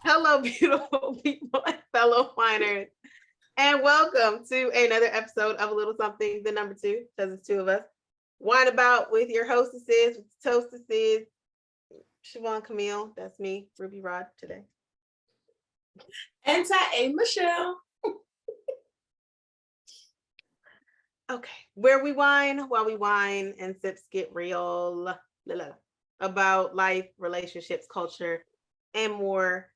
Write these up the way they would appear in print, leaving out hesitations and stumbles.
Hello, beautiful people and fellow whiners, and welcome to another episode of A Little Something, the number two, because it's two of us. Wine about with your hostesses, with the toastesses, Siobhan Camille, that's me, Ruby Rod today. And A Michelle. Okay, where we wine while we wine and sips get real about life, relationships, culture, and more.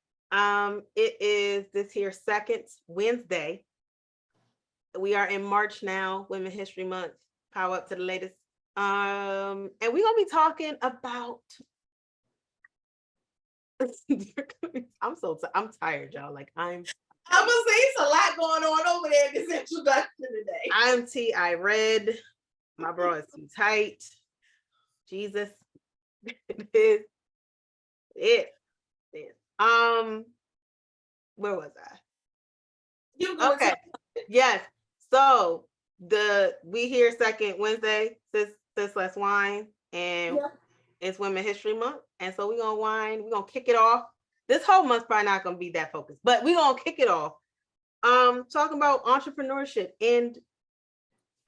It is this here second Wednesday. We are in March now, Women's History Month. Power up to the latest. And we're gonna be talking about. I'm tired, y'all. Like I'm gonna say it's a lot going on over there in this introduction today. I'm I read. My bra is too tight. Jesus. It is. Where was I? Okay. Yes. So we here second Wednesday, this let's wine, and it's Women's History Month, and so we're gonna wine. We're gonna kick it off. This whole month's probably not gonna be that focused, but we're gonna kick it off. Talking about entrepreneurship, and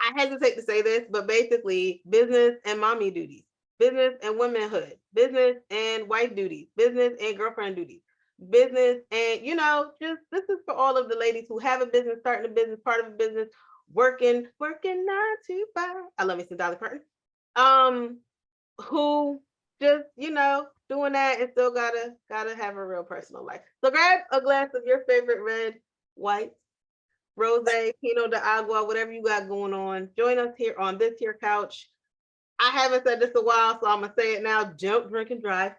I hesitate to say this, but basically business and mommy duties, business and womanhood, business and wife duties, business and girlfriend duties, business and just this is for all of the ladies who have a business, starting a business, part of a business, working 9 to 5. I love me some Dolly Parton. Who just doing that and still gotta have a real personal life. So grab a glass of your favorite red, white, rosé, Pinot de Agua, whatever you got going on. Join us here on this here couch. I haven't said this a while, so I'm gonna say it now. Don't drink and drive.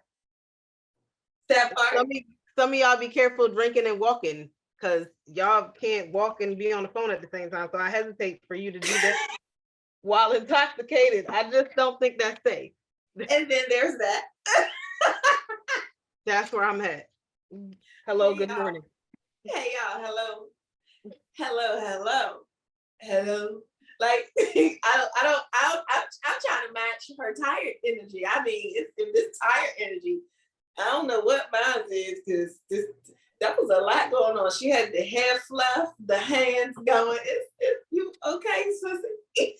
That part. Some of y'all be careful drinking and walking, because y'all can't walk and be on the phone at the same time. So I hesitate for you to do that while intoxicated. I just don't think that's safe. And then there's that. That's where I'm at. Hello, hey, good morning. Hey y'all, hello. Like I'm trying to match her tired energy. I mean, it's this tired energy. I don't know what mine is, because that was a lot going on. She had the hair fluff, the hands going. It's you okay, sissy?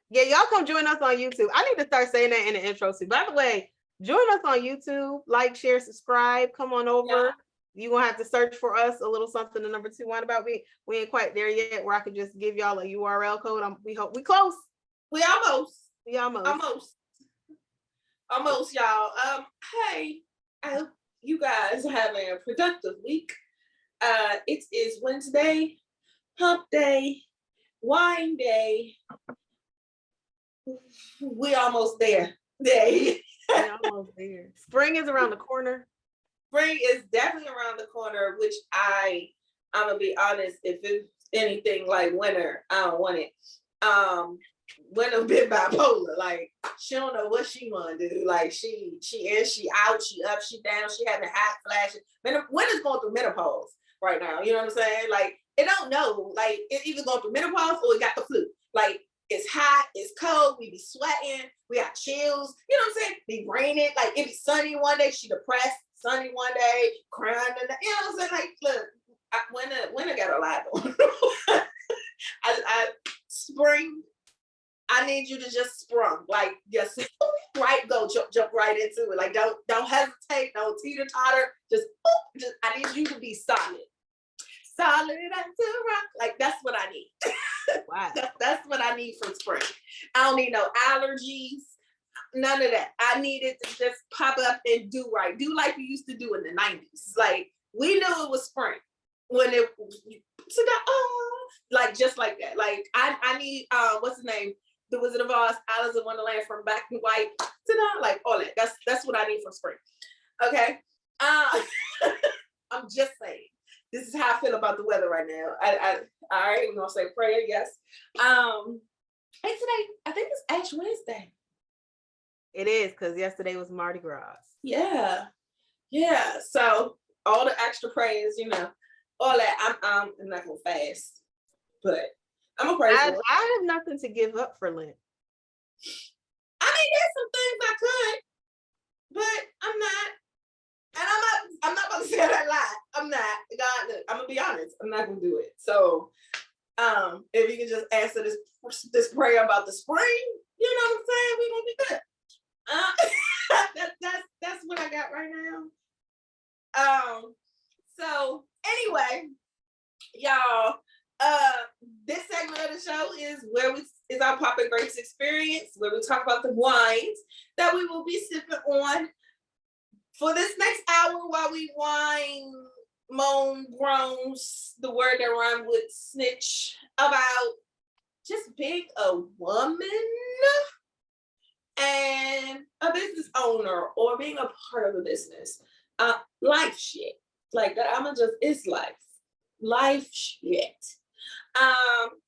Yeah, y'all come join us on YouTube. I need to start saying that in the intro too. By the way, join us on YouTube. Like, share, subscribe. Come on over. Yeah. You're gonna have to search for us, A Little Something, the number two. Wine about me. We ain't quite there yet where I could just give y'all a URL code. We hope we close. We almost, y'all. Hey, I hope you guys are having a productive week. It is Wednesday, hump day, wine day. We almost there. We almost there. Spring is around the corner. Spring is definitely around the corner, which I'm gonna be honest, if it's anything like winter, I don't want it. Winter a bit bipolar. Like, she don't know what she wanna do. Like, she in, she out, she up, she down, she having hot flashes. Winter's going through menopause right now. You know what I'm saying? Like, it don't know. Like, it's either going through menopause or it got the flu. Like, it's hot, it's cold, we be sweating, we got chills, you know what I'm saying? Be raining, like it be sunny one day, she depressed, sunny one day, crying, you know what I'm saying? Like, look, winter got a lot going on. Spring, I need you to just sprung, like, just right, jump right into it. Like, don't hesitate, don't teeter-totter, just I need you to be solid as a rock. Like, that's what I need. Wow. That's what I need from spring. I don't need no allergies, none of that. I need it to just pop up and do right. Do like we used to do in the 90s. Like, we knew it was spring when it like just like that. Like, I need what's his name? The Wizard of Oz, Alice in Wonderland from Black and White. Like all that. That's what I need from spring. Okay. I'm just saying. This is how I feel about the weather right now. I already gonna say prayer, yes. And today, I think it's Ash Wednesday. It is, because yesterday was Mardi Gras. Yeah. So all the extra prayers, all that. I'm not gonna fast, but I'm gonna pray for it. I have nothing to give up for Lent. I mean, there's some things I could, but I'm not. And I'm not about to say that lie. I'm not. God, look, I'm gonna be honest. I'm not gonna do it. So, if you can just answer this prayer about the spring, you know what I'm saying? We're gonna be good. That's what I got right now. So anyway, y'all, this segment of the show is our Poppin' Grapes experience, where we talk about the wines that we will be sipping on for this next hour while we whine, moan, groans, the word that rhymes with snitch, about just being a woman and a business owner or being a part of a business. Life shit. Like that, it's life shit.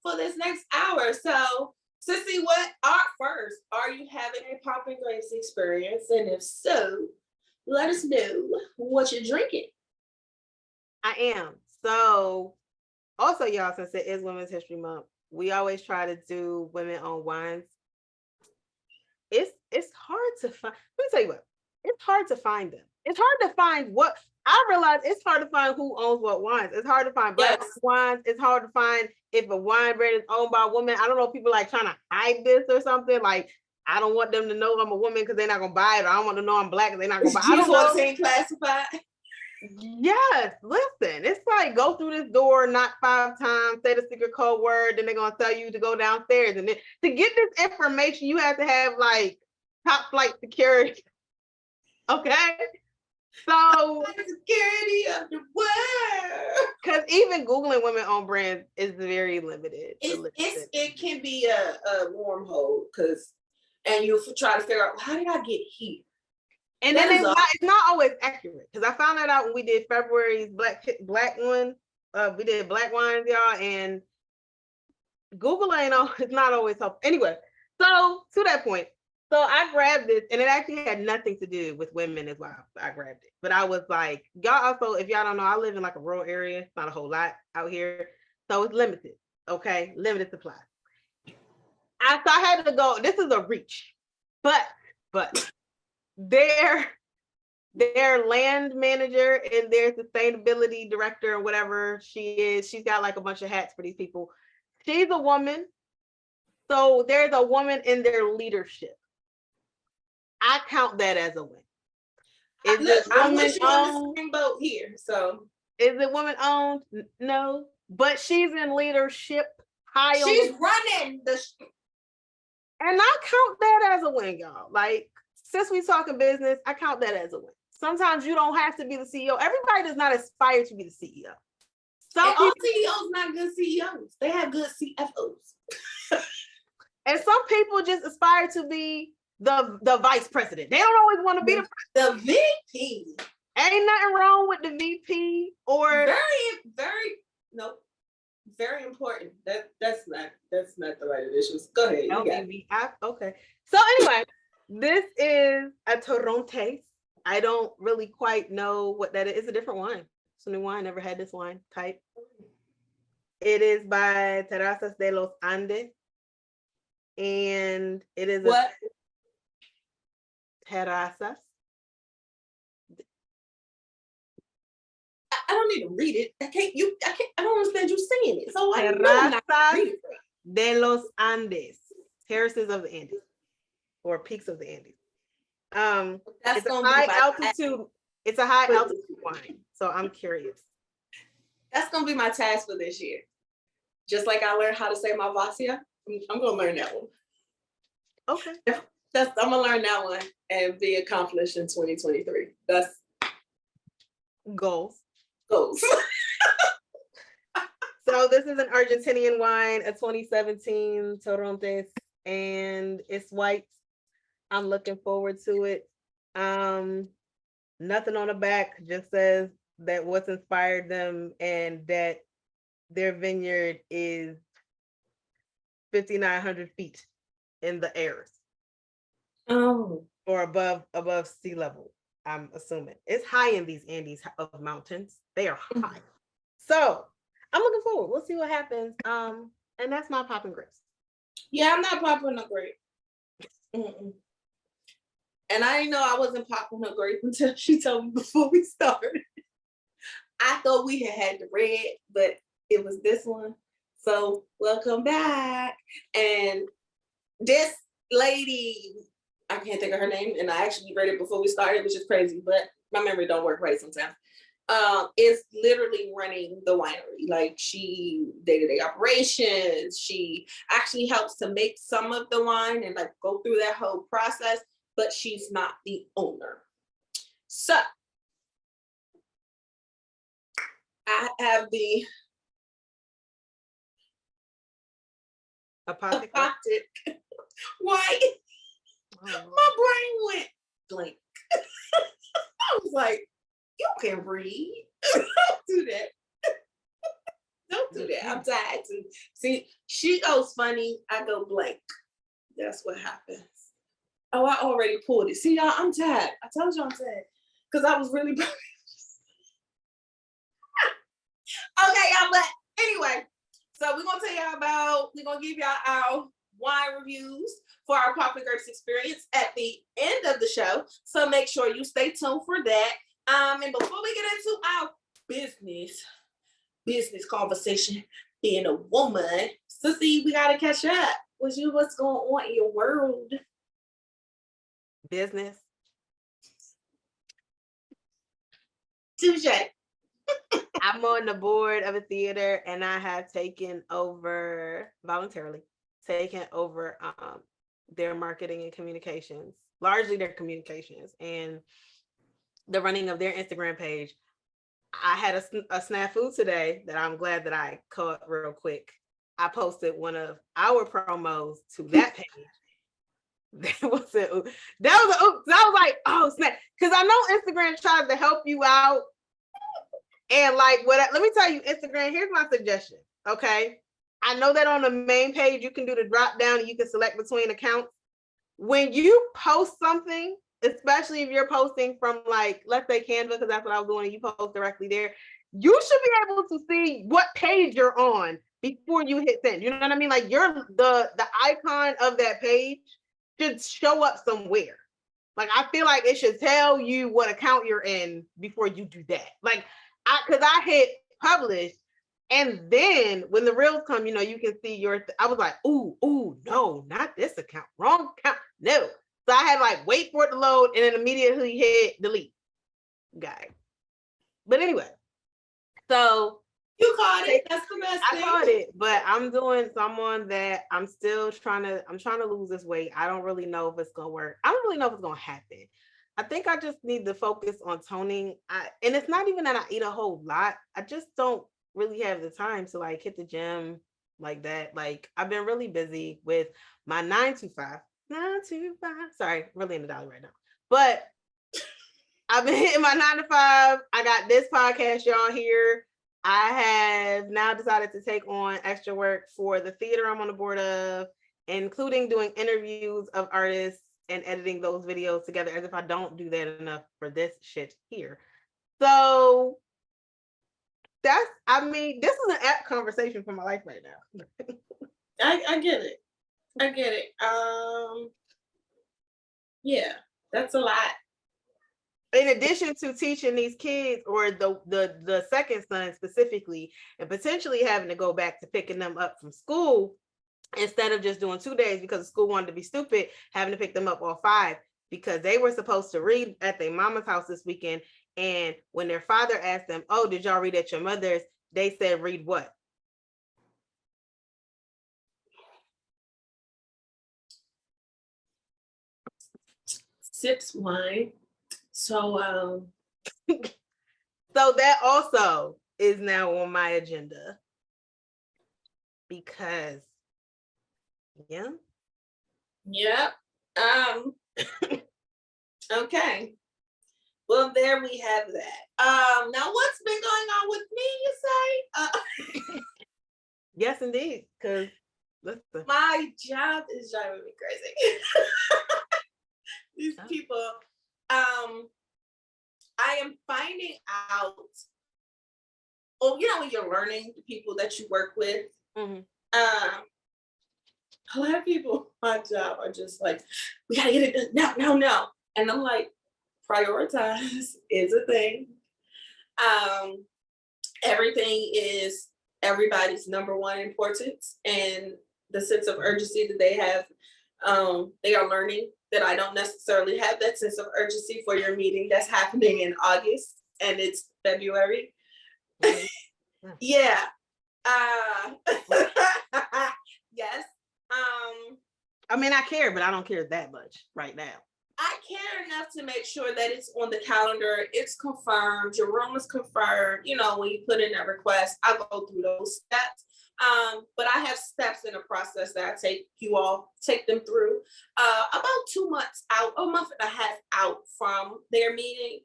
For this next hour. So, Sissy, are you having a Poppin' Grapes experience? And if so, let us know what you're drinking. I am. So, also, y'all, since it is Women's History Month, we always try to do women-owned wines. It's hard to find. Let me tell you what. It's hard to find them. It's hard to find what I realize. It's hard to find who owns what wines. It's hard to find black wines. It's hard to find if a wine brand is owned by a woman. I don't know if people like trying to hide this or something. Like, I don't want them to know I'm a woman because they're not gonna buy it, or I don't want to know I'm black because they're not gonna buy it. I don't know. Classified. Yes, listen, it's like go through this door, knock 5 times, say the secret code word, then they're gonna tell you to go downstairs. And then to get this information, you have to have like top flight security. Okay. So security of the world. Because even Googling women-owned brands is very limited. It can be a wormhole and you try to figure out, how did I get here? And then it's not always accurate, because I found that out when we did February's black one. We did black wines, y'all, and Google it's not always helpful. Anyway, so to that point, so I grabbed this, and it actually had nothing to do with women as well. I grabbed it, but I was like, y'all also, if y'all don't know, I live in like a rural area. It's not a whole lot out here, so it's limited. Okay, limited supply. I had to go. This is a reach, but their land manager and their sustainability director or whatever she is, she's got like a bunch of hats for these people. She's a woman, so there's a woman in their leadership. I count that as a win. I'm with you on the same boat here. So is it woman owned? No, but she's in leadership. She's running and I count that as a win, y'all. Like, since we talking business, I count that as a win. Sometimes you don't have to be the CEO. Everybody does not aspire to be the CEO. All CEOs not good CEOs. They have good CFOs. And some people just aspire to be the vice president. They don't always want to be the VP. Ain't nothing wrong with the VP or very important. That's not the right issues. Go ahead. Okay. So anyway, this is a Torrontés. I don't really quite know what that is. It's a different wine. It's a new wine. Never had this wine type. It is by Terrazas de los Andes. And it is what? Terrazas. I don't need to read it. I don't understand you saying it. So Terrazas de los Andes. Terraces of the Andes. Or peaks of the Andes. It's a high altitude. It's a high altitude wine. So I'm curious. That's gonna be my task for this year. Just like I learned how to say my Vasia, I'm gonna learn that one. Okay. I'm gonna learn that one and be accomplished in 2023. That's goals. So this is an Argentinian wine, a 2017 Torrontés, and it's white. I'm looking forward to it. Nothing on the back, just says that what's inspired them and that their vineyard is 5,900 feet in the airs. Oh. Or above sea level, I'm assuming. It's high in these Andes of mountains. They are high. So I'm looking forward. We'll see what happens. And that's my Poppin' Grapes. Yeah, I'm not popping a grape. And I didn't know I wasn't popping a grape until she told me before we started. I thought we had the red, but it was this one. So welcome back. And this lady, I can't think of her name, and I actually read it before we started, which is crazy, but my memory don't work right sometimes. Is literally running the winery. Like, she day-to-day operations. She actually helps to make some of the wine and like go through that whole process, but she's not the owner. So I have the Apothic. Why? My brain went blank. I was like, you can read. Don't do that. Don't do that. I'm tired. See, she goes funny, I go blank. That's what happens. Oh, I already pulled it. See, y'all, I'm tired. I told you I'm tired. Because I was really okay, y'all, but anyway, so we're gonna tell y'all we're gonna give y'all our wine reviews for our Popping Grapes experience at the end of the show. So make sure you stay tuned for that. And before we get into our business conversation, being a woman, Sissy, we gotta catch up with you. What's going on in your world? Business. Touche. I'm on the board of a theater, and I have voluntarily taken over their marketing and communications, largely their communications, and the running of their Instagram page. I had a snafu today that I'm glad that I caught real quick. I posted one of our promos to that page. That was an oops. I was like, oh snap, because I know Instagram tries to help you out. And like, let me tell you, Instagram, here's my suggestion. Okay. I know that on the main page, you can do the drop down and you can select between accounts. When you post something, especially if you're posting from, like, let's say Canva, because that's what I was doing, and you post directly there, you should be able to see what page you're on before you hit send. You know what I mean? Like, the icon of that page should show up somewhere. Like, I feel like it should tell you what account you're in before you do that. Like, because I hit publish, and then when the reels come, you can see I was like, ooh, no, not this account, wrong account, no. So I had like wait for it to load and then immediately hit delete. Got it. But anyway, so you caught it. That's the best thing. I caught it, but I'm doing someone that I'm still trying to lose this weight. I don't really know if it's gonna work. I don't really know if it's gonna happen. I think I just need to focus on toning. And it's not even that I eat a whole lot. I just don't really have the time to like hit the gym like that. Like, I've been really busy with my 9 to 5. Sorry, really in the dollar right now. But I've been hitting my 9 to 5. I got this podcast, y'all, here. I have now decided to take on extra work for the theater I'm on the board of, including doing interviews of artists and editing those videos together, as if I don't do that enough for this shit here. So this is an apt conversation for my life right now. I get it. Yeah, that's a lot. In addition to teaching these kids, or the second son specifically, and potentially having to go back to picking them up from school, instead of just doing 2 days because the school wanted to be stupid, having to pick them up all 5 because they were supposed to read at their mama's house this weekend. And when their father asked them, oh, did y'all read at your mother's? They said, read what? Sips wine. So so that also is now on my agenda, because yeah. Okay. Well, there we have that. Now what's been going on with me, you say? Yes, indeed. Because my job is driving me crazy. These people. I am finding out. Oh, when you're learning the people that you work with. Mm-hmm. A lot of people on my job are just like, we gotta get it done now. And I'm like, prioritize is a thing. everything is everybody's number one importance, and the sense of urgency that they have. They are learning that I don't necessarily have that sense of urgency for your meeting that's happening in August and it's February. Yeah. Yes. I mean, I care, but I don't care that much right now. I care enough to make sure that it's on the calendar, it's confirmed, your room is confirmed. You know, when you put in that request, I go through those steps. But I have steps in the process that I take them through. About 2 months out, a month and a half out from their meeting,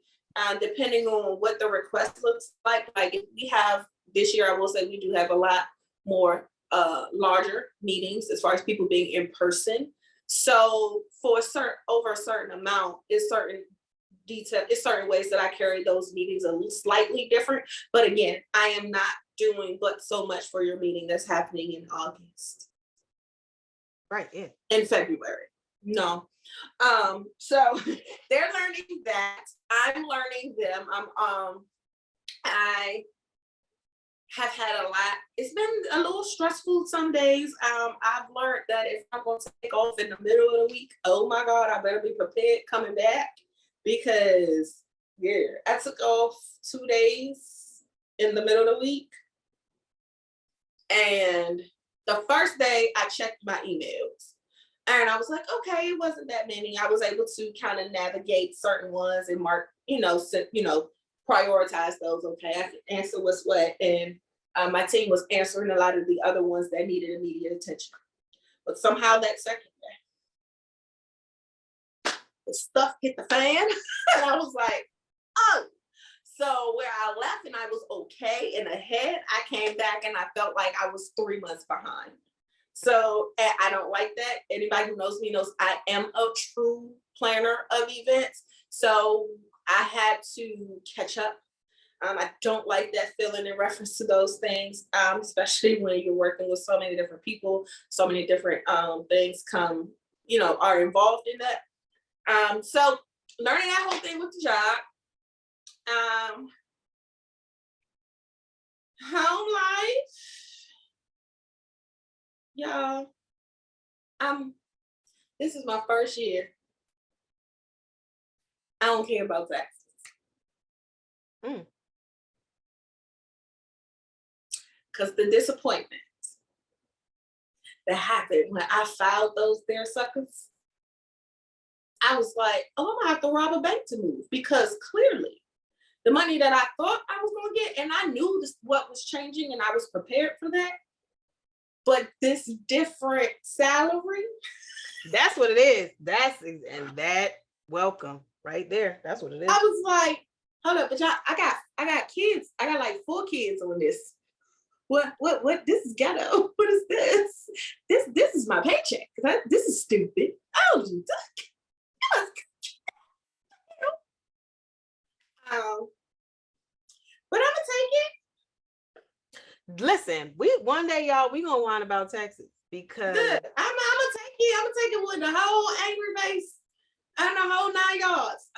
depending on what the request looks like. Like if we have this year, I will say we do have a lot more larger meetings as far as people being in person. So for over a certain amount, it's certain ways that I carry those meetings a little slightly different. But again, I am not doing but so much for your meeting that's happening in August. Right, yeah. In February. No. So they're learning that. I'm learning them. I have had a lot. It's been a little stressful some days. I've learned that if I'm going to take off in the middle of the week, oh my God, I better be prepared coming back, because I took off 2 days in the middle of the week. And the first day I checked my emails and I was like, okay, it wasn't that many. I was able to kind of navigate certain ones and mark, prioritize those. Okay, I can answer what's what. And my team was answering a lot of the other ones that needed immediate attention. But somehow that second day, the stuff hit the fan. And I was like, oh. So where I left and I was okay and ahead, I came back and I felt like I was 3 months behind. So I don't like that. Anybody who knows me knows I am a true planner of events. So I had to catch up. I don't like that feeling in reference to those things, especially when you're working with so many different people, so many different things are involved in that. So learning that whole thing with the job. Home life, y'all. This is my first year. I don't care about taxes. Because the disappointment that happened when I filed those there suckers, I was like, oh, I'm gonna have to rob a bank to move, because clearly the money that I thought I was gonna get, and I knew what was changing and I was prepared for that, but this different salary. That's what it is. That welcome right there. That's what it is. I was like, hold up, but y'all, I got kids. I got like 4 kids on this. What? This is ghetto. What is this? This is my paycheck. This is stupid. Oh, but I'm gonna take it. Listen, one day, y'all, we gonna whine about taxes, because good. I'm gonna take it. I'm gonna take it with the whole angry face and the whole 9 yards.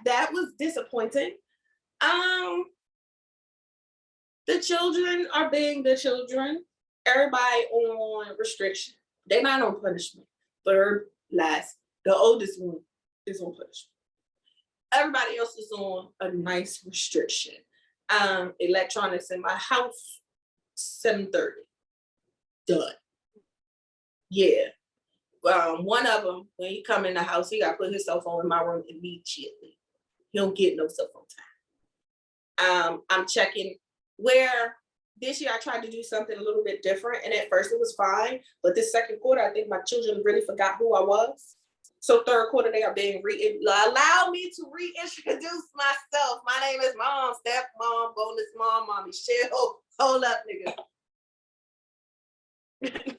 That was disappointing. The children are being the children. Everybody on restriction. They're not on punishment. Third last, the oldest one is on punishment. Everybody else is on a nice restriction. Electronics in my house, 7:30. Done. Yeah. One of them, when he come in the house, he got to put his cell phone in my room immediately. He don't get no cell phone time. I'm checking where this year I tried to do something a little bit different, and at first it was fine, but this second quarter, I think my children really forgot who I was. So third quarter, they are being allow me to reintroduce myself. My name is Mom, Steph Mom, Bonus Mom, Mommy Shell. Hold up, nigga.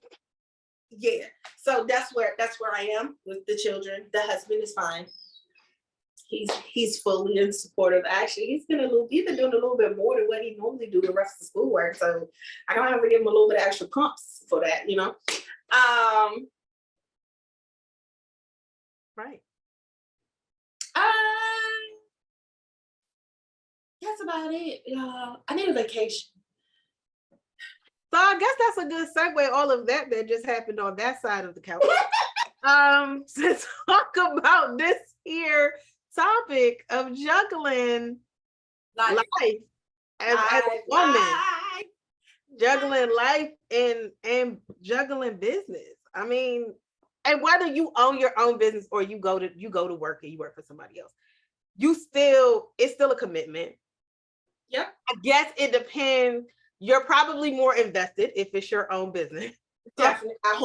Yeah. So that's where I am with the children. The husband is fine. He's fully in supportive. Actually, he's been doing a little bit more than what he normally do the rest of the schoolwork. So I don't have to give him a little bit of extra pumps for that, Right. that's about it. I need a vacation. So I guess that's a good segue. All of that just happened on that side of the couch. To talk about this here topic of juggling life as a woman, juggling life and juggling business. I mean, and whether you own your own business or you go to work and you work for somebody else, it's still a commitment. Yep. I guess it depends. You're probably more invested if it's your own business. Definitely. I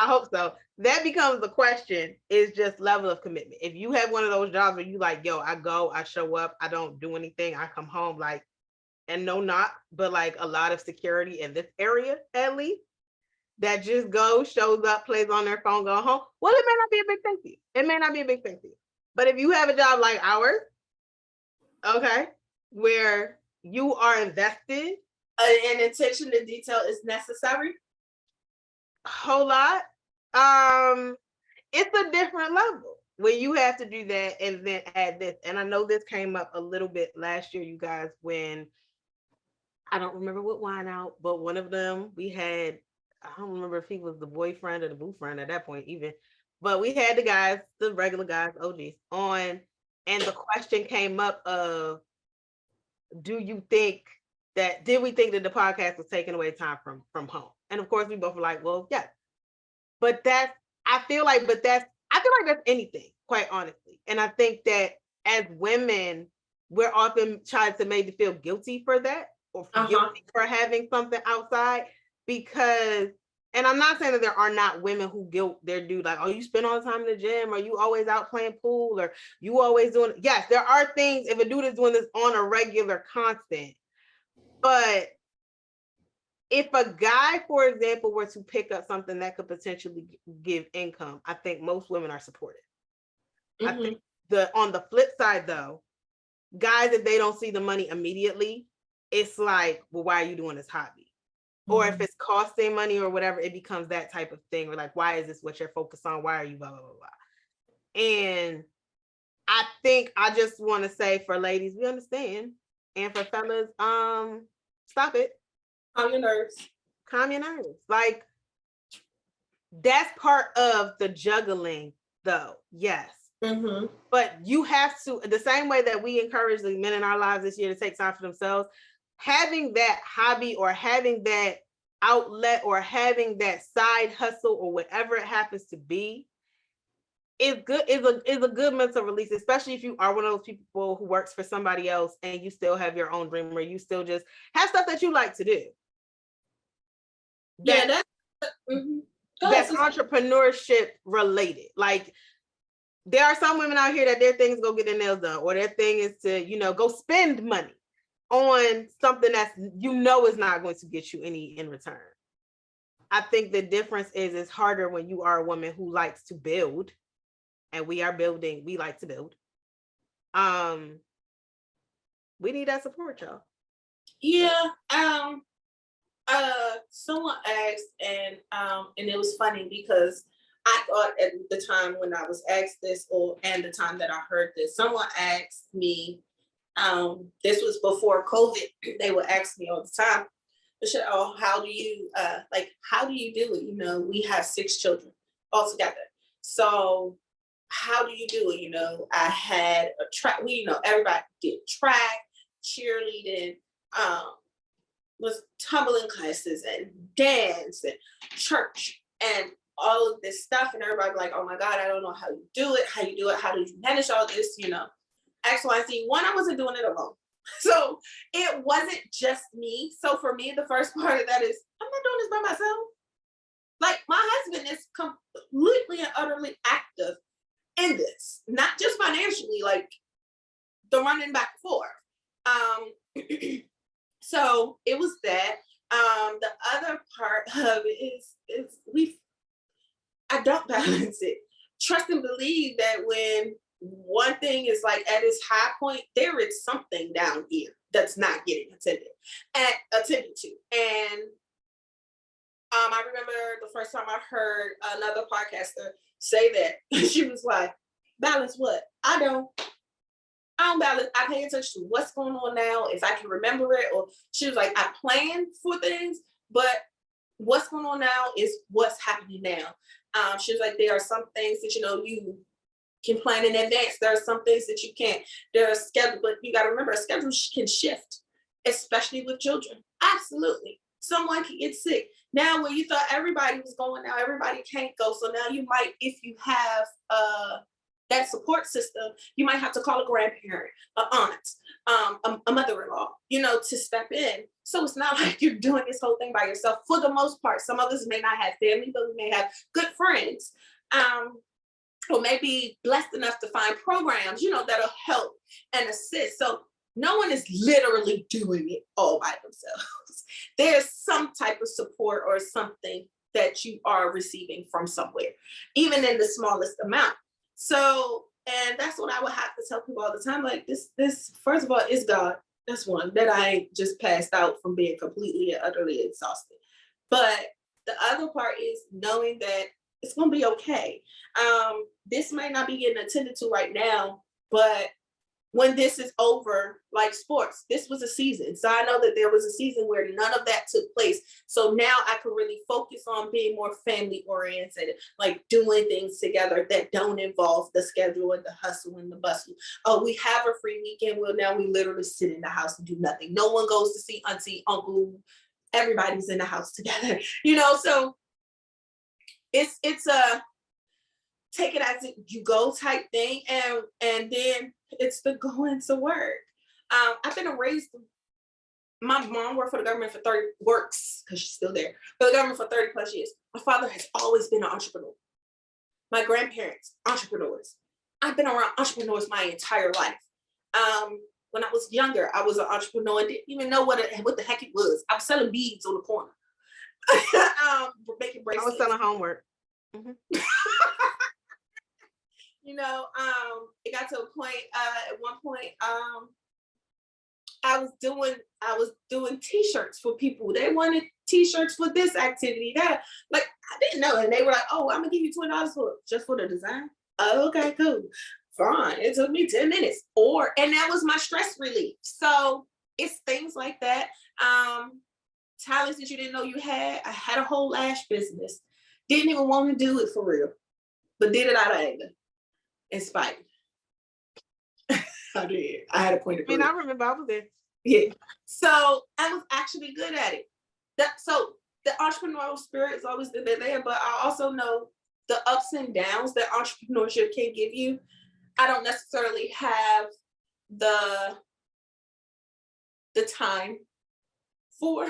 hope so. That becomes the question, is just level of commitment. If you have one of those jobs where you like, yo, I go, I show up, I don't do anything, I come home, like, and no knock, but like a lot of security in this area, at least, that just goes, shows up, plays on their phone, go home. Well, it may not be a big thing for you. It may not be a big thing for you. But if you have a job like ours, okay, where you are invested, and attention to detail is necessary. A whole lot. It's a different level when you have to do that and then add this. And I know this came up a little bit last year, you guys, when I don't remember what wine out, but one of them we had, I don't remember if he was the boyfriend or the boo friend at that point even, but we had the guys, the regular guys, OGs on, and the question came up of, did we think that the podcast was taking away time from home? And of course we both were like, well, yeah. But I feel like that's anything, quite honestly. And I think that as women, we're often trying to maybe feel guilty for that, or guilty for having something outside, because, and I'm not saying that there are not women who guilt their dude, like, oh, you spend all the time in the gym, or you always out playing pool, or you always doing, yes, there are things, if a dude is doing this on a regular constant, but if a guy, for example, were to pick up something that could potentially give income, I think most women are supportive. I think on the flip side, though, guys, if they don't see the money immediately, it's like, well, why are you doing this hobby? Or if it's costing money or whatever, it becomes that type of thing. Or like, why is this what you're focused on? Why are you blah, blah, blah, blah. And I think I just want to say, for ladies, we understand. And for fellas, stop it. Calm your nerves. Like, that's part of the juggling, though. Yes. But you have to, the same way that we encourage the men in our lives this year to take time for themselves, having that hobby or having that outlet or having that side hustle or whatever it happens to be is good, is a good mental release, especially if you are one of those people who works for somebody else and you still have your own dream, or you still just have stuff that you like to do. That's entrepreneurship related. Like, there are some women out here that their thing is go get their nails done, or their thing is to, go spend money on something that's, is not going to get you any in return. I think the difference is it's harder when you are a woman who likes to build, and we like to build. We need that support, y'all. Yeah. Someone asked, and it was funny because I thought at the time when I was asked this, and the time that I heard this, someone asked me, this was before COVID, they would ask me all the time, oh, how do you do it? We have 6 children all together. So how do you do it? I had a track, everybody did track, cheerleading, was tumbling classes and dance and church and all of this stuff, and everybody like, oh my God, I don't know how you do it, how do you manage all this, X, Y, Z. One, I wasn't doing it alone. So it wasn't just me. So for me, the first part of that is, I'm not doing this by myself. Like, my husband is completely and utterly active in this, not just financially, like the running back and forth. So it was that. The other part of it is I don't balance it. Trust and believe that when one thing is like at its high point, there is something down here that's not getting attended to. And I remember the first time I heard another podcaster say that, she was like, balance what? I don't. I don't balance. I pay attention to what's going on now, if I can remember it. Or she was like, I plan for things, but what's going on now is what's happening now. She was like, there are some things that you can plan in advance. There are some things that you can't. There are schedules, but you got to remember, a schedule can shift, especially with children. Absolutely, someone can get sick. Now, where you thought everybody was going, now everybody can't go. So now you might, if you have that support system, you might have to call a grandparent, an aunt, a mother-in-law, to step in. So it's not like you're doing this whole thing by yourself for the most part. Some of us may not have family, but we may have good friends, or maybe blessed enough to find programs, that'll help and assist. So no one is literally doing it all by themselves. There's some type of support or something that you are receiving from somewhere, even in the smallest amount. So, and that's what I would have to tell people all the time. Like this, first of all, is God. That's one that I just passed out from being completely and utterly exhausted. But the other part is knowing that it's going to be okay. This might not be getting attended to right now, but when this is over, like sports, this was a season. So I know that there was a season where none of that took place. So now I can really focus on being more family oriented, like doing things together that don't involve the schedule and the hustle and the bustle. Oh, we have a free weekend. Well, now we literally sit in the house and do nothing. No one goes to see auntie, uncle. Everybody's in the house together, so it's a take it as you go type thing, and then it's the going to work. I've been raised. My mom worked for the government works because she's still there for the government for 30 plus years. My father has always been an entrepreneur. My grandparents, entrepreneurs. I've been around entrepreneurs my entire life. When I was younger, I was an entrepreneur and didn't even know what the heck it was. I was selling beads on the corner. Making bracelets. I was selling homework. Mm-hmm. It got to a point, at one point, I was doing t-shirts for people. They wanted t-shirts for this activity, that, like, I didn't know. And they were like, oh, I'm gonna give you $20 just for the design. Oh, okay, cool. Fine. It took me 10 minutes. And that was my stress relief. So it's things like that. Talents that you didn't know you had. I had a whole lash business. Didn't even want to do it for real, but did it out of anger. In spite. I did. I had a point of view. I remember I was there. Yeah. So I was actually good at it. So the entrepreneurial spirit has always been there, but I also know the ups and downs that entrepreneurship can give you. I don't necessarily have the time for.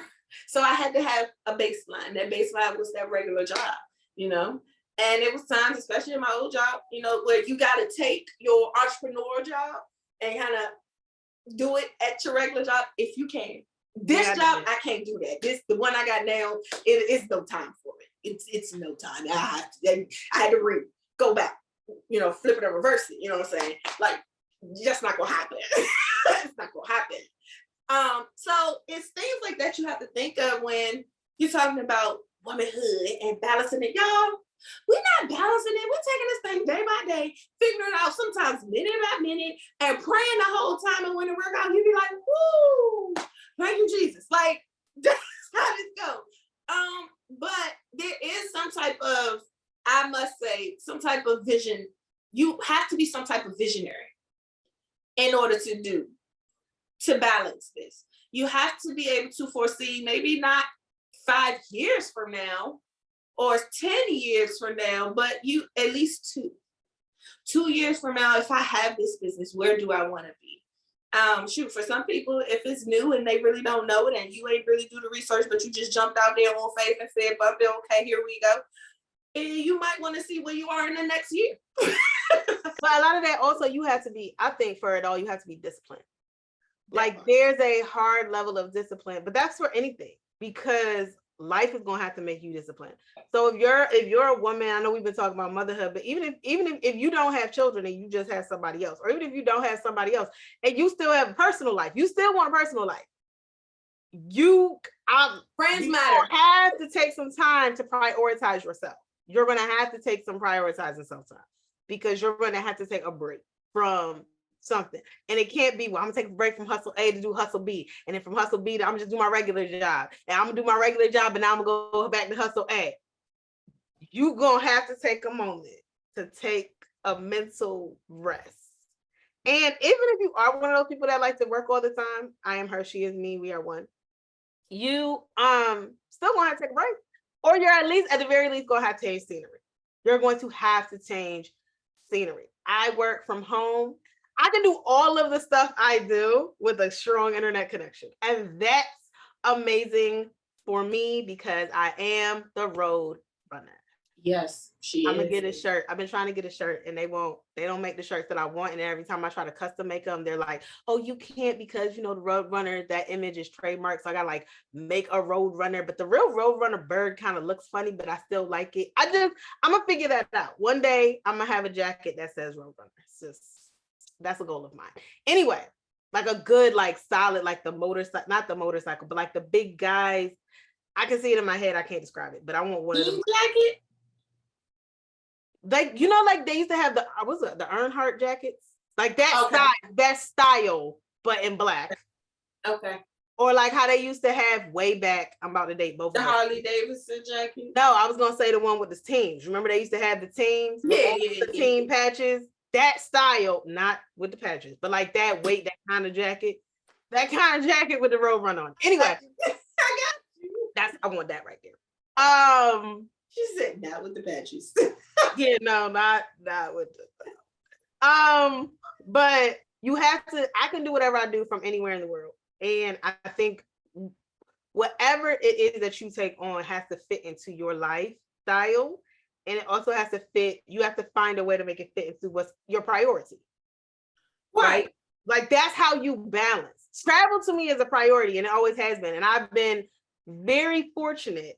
So I had to have a baseline. That baseline was that regular job, And it was times, especially in my old job, where you got to take your entrepreneur job and kind of do it at your regular job if you can. This job, I can't do that. The one I got now, it is no time for it. It's no time. I had to go back, flip it and reverse it. You know what I'm saying? Like, that's not gonna happen. It's not gonna happen. So it's things like that you have to think of when you're talking about womanhood and balancing it, y'all. We're not balancing it. We're taking this thing day by day, figuring it out sometimes minute by minute, and praying the whole time. And when it works out, you be like, woo, thank you, Jesus. Like, that's how it goes. But there is some type of, I must say, some type of vision. You have to be some type of visionary in order to balance this. You have to be able to foresee, maybe not 5 years from now, or 10 years from now, but you at least 2 years from now, if I have this business, where do I want to be? For some people, if it's new and they really don't know it and you ain't really do the research, but you just jumped out there on faith and said, okay, here we go. And you might want to see where you are in the next year. But a lot of that also, you have to be, I think for it all, you have to be disciplined. Like there's a hard level of discipline, but that's for anything, because life is going to have to make you disciplined. So if you're a woman, I know we've been talking about motherhood, but even if you don't have children and you just have somebody else, or even if you don't have somebody else and you still have a personal life, you still want a personal life. Friends matter. Have to take some time to prioritize yourself. You're going to have to take some prioritizing sometimes, because you're going to have to take a break from something. And it can't be, well, I'm gonna take a break from hustle A to do hustle B. And then from hustle B, I'm gonna just do my regular job. And I'm gonna do my regular job, and now I'm gonna go back to hustle A. You gonna have to take a moment to take a mental rest. And even if you are one of those people that like to work all the time, I am her, she is me, we are one. You still gonna have to take a break. Or you're at the very least gonna have to change scenery. You're going to have to change scenery. I work from home. I can do all of the stuff I do with a strong internet connection. And that's amazing for me because I am the road runner. Yes, I'm gonna get a shirt. I've been trying to get a shirt and they don't make the shirts that I want. And every time I try to custom make them, they're like, oh, you can't because the road runner, that image is trademarked. So I gotta like make a road runner, but the real road runner bird kind of looks funny, but I still like it. I'm gonna figure that out. One day I'm gonna have a jacket that says road runner. That's a goal of mine. Anyway, like a good, like solid, like the motorcycle, not the motorcycle, but like the big guys. I can see it in my head. I can't describe it, but I want one of them. Jacket? Like, like they used to have the Earnhardt jackets, like that style, but in black. Okay. Or like how they used to have way back. I'm about to date both. The Harley Davidson jacket. No, I was gonna say the one with the teams. Remember they used to have the teams, the team patches. That style, not with the patches, but like that kind of jacket with the road run on. Anyway, I got you. I want that right there. She said not with the patches. Yeah, no, not with the but you have to, I can do whatever I do from anywhere in the world. And I think whatever it is that you take on has to fit into your lifestyle. And it also has to fit, you have to find a way to make it fit into what's your priority. Right? Like that's how you balance. Travel to me is a priority and it always has been. And I've been very fortunate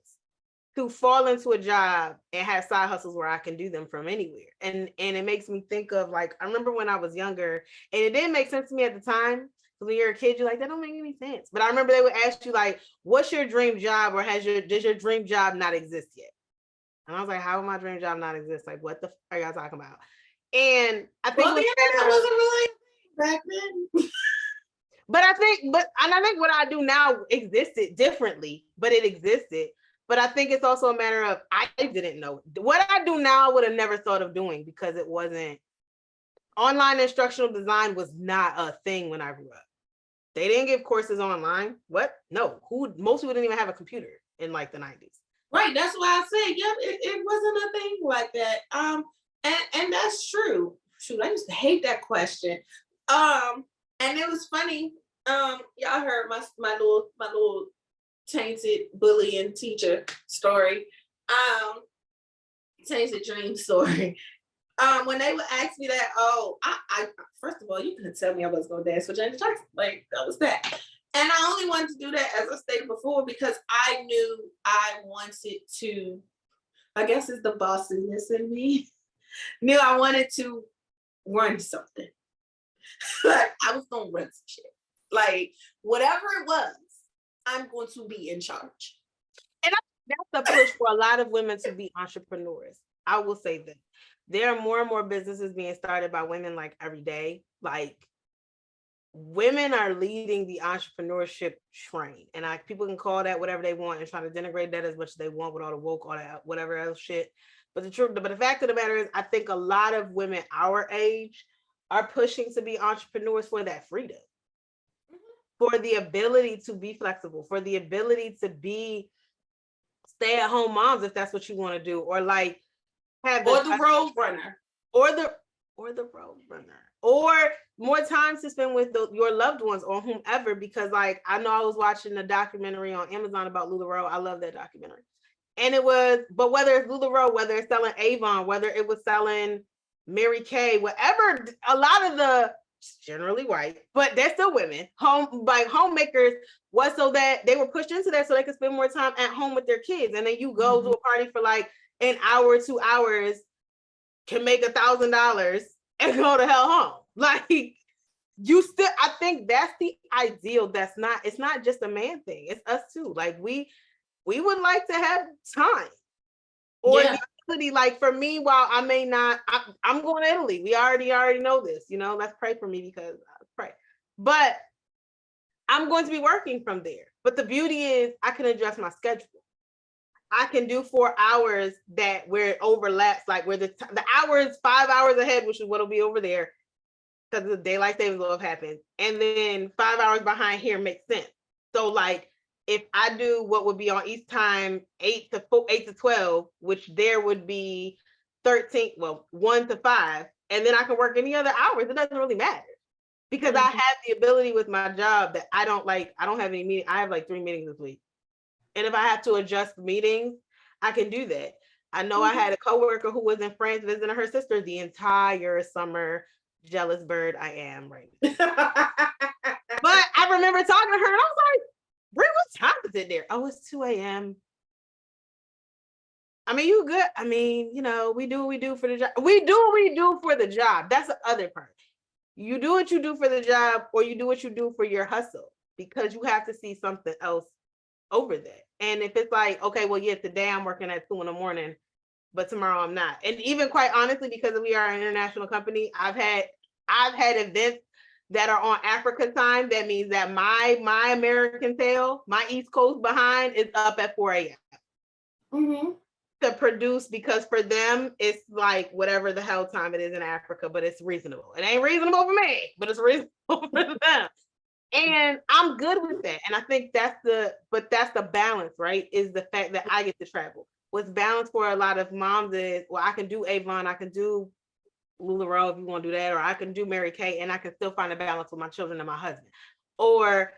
to fall into a job and have side hustles where I can do them from anywhere. And it makes me think of like, I remember when I was younger and it didn't make sense to me at the time. Because when you're a kid, you're like, that don't make any sense. But I remember they would ask you like, what's your dream job or does your dream job not exist yet? And I was like, how would my dream job not exist? Like, what the fuck are y'all talking about? And I think that wasn't really back then. I think what I do now existed differently, but it existed. But I think it's also a matter of, I didn't know. What I do now, I would have never thought of doing because it wasn't, online instructional design was not a thing when I grew up. They didn't give courses online. What? No, most people didn't even have a computer in like the 90s. Right, that's why I said, yep, it wasn't a thing like that. And that's true. Shoot, I used to hate that question. And it was funny. Y'all heard my little tainted bullying teacher story, tainted dream story. When they would ask me that, I first of all, you couldn't tell me I was gonna dance for Janet Jackson. Like that was that. And I only wanted to do that, as I stated before, because I knew I wanted to, I guess it's the bossiness in me, knew I wanted to run something. Like I was gonna run some shit. Like whatever it was, I'm going to be in charge. And that's a push for a lot of women to be entrepreneurs. I will say that there are more and more businesses being started by women like every day. Like women are leading the entrepreneurship train. And people can call that whatever they want and try to denigrate that as much as they want with all the woke, all that, whatever else shit. But the fact of the matter is, I think a lot of women our age are pushing to be entrepreneurs for that freedom. For the ability to be flexible, for the ability to be stay-at-home moms if that's what you want to do, or like have the road runner, or the road runner, or more time to spend with your loved ones or whomever. Because like I know I was watching a documentary on Amazon about LuLaRoe. I love that documentary, and but whether it's LuLaRoe, whether it's selling Avon, whether it was selling Mary Kay, whatever, a lot of the generally white, but they're still women, homemakers, was so that they were pushed into that so they could spend more time at home with their kids. And then you go to a party for like an hour, 2 hours, can make $1,000 and go to hell home. Like I think that's the ideal. It's not just a man thing. It's us too. Like we would like to have time or the flexibility, like for me, while I may not, I'm going to Italy. We already know this, let's pray for me because I pray. But I'm going to be working from there. But the beauty is I can adjust my schedule. I can do 4 hours that where it overlaps, like where the hours, 5 hours ahead, which is what'll be over there, because the daylight savings will have happened. And then 5 hours behind here makes sense. So like if I do what would be on East time, 8 to 12, which there would be 1 to 5, and then I can work any other hours. It doesn't really matter because I have the ability with my job that I don't have any meetings. I have like 3 meetings this week. And if I have to adjust meetings, I can do that. I know I had a coworker who was in France visiting her sister the entire summer. Jealous bird I am right now. But I remember talking to her and I was like, Brie, what time is it there? Oh, it's 2 a.m. I mean, you good. I mean, we do what we do for the job. We do what we do for the job. That's the other part. You do what you do for the job, or you do what you do for your hustle, because you have to see something else over that. And if it's like, okay, well, yeah, today I'm working at 2 a.m, but tomorrow I'm not. And even quite honestly, because we are an international company, I've had events that are on Africa time. That means that my American tail, my East Coast behind, is up at 4 a.m. To produce, because for them it's like whatever the hell time it is in Africa, but it's reasonable. It ain't reasonable for me, but it's reasonable for them. And I'm good with that. And I think that's the balance, right? Is the fact that I get to travel. What's balance for a lot of moms is, well, I can do Avon, I can do LuLaRoe if you want to do that, or I can do Mary Kay, and I can still find a balance with my children and my husband. Or,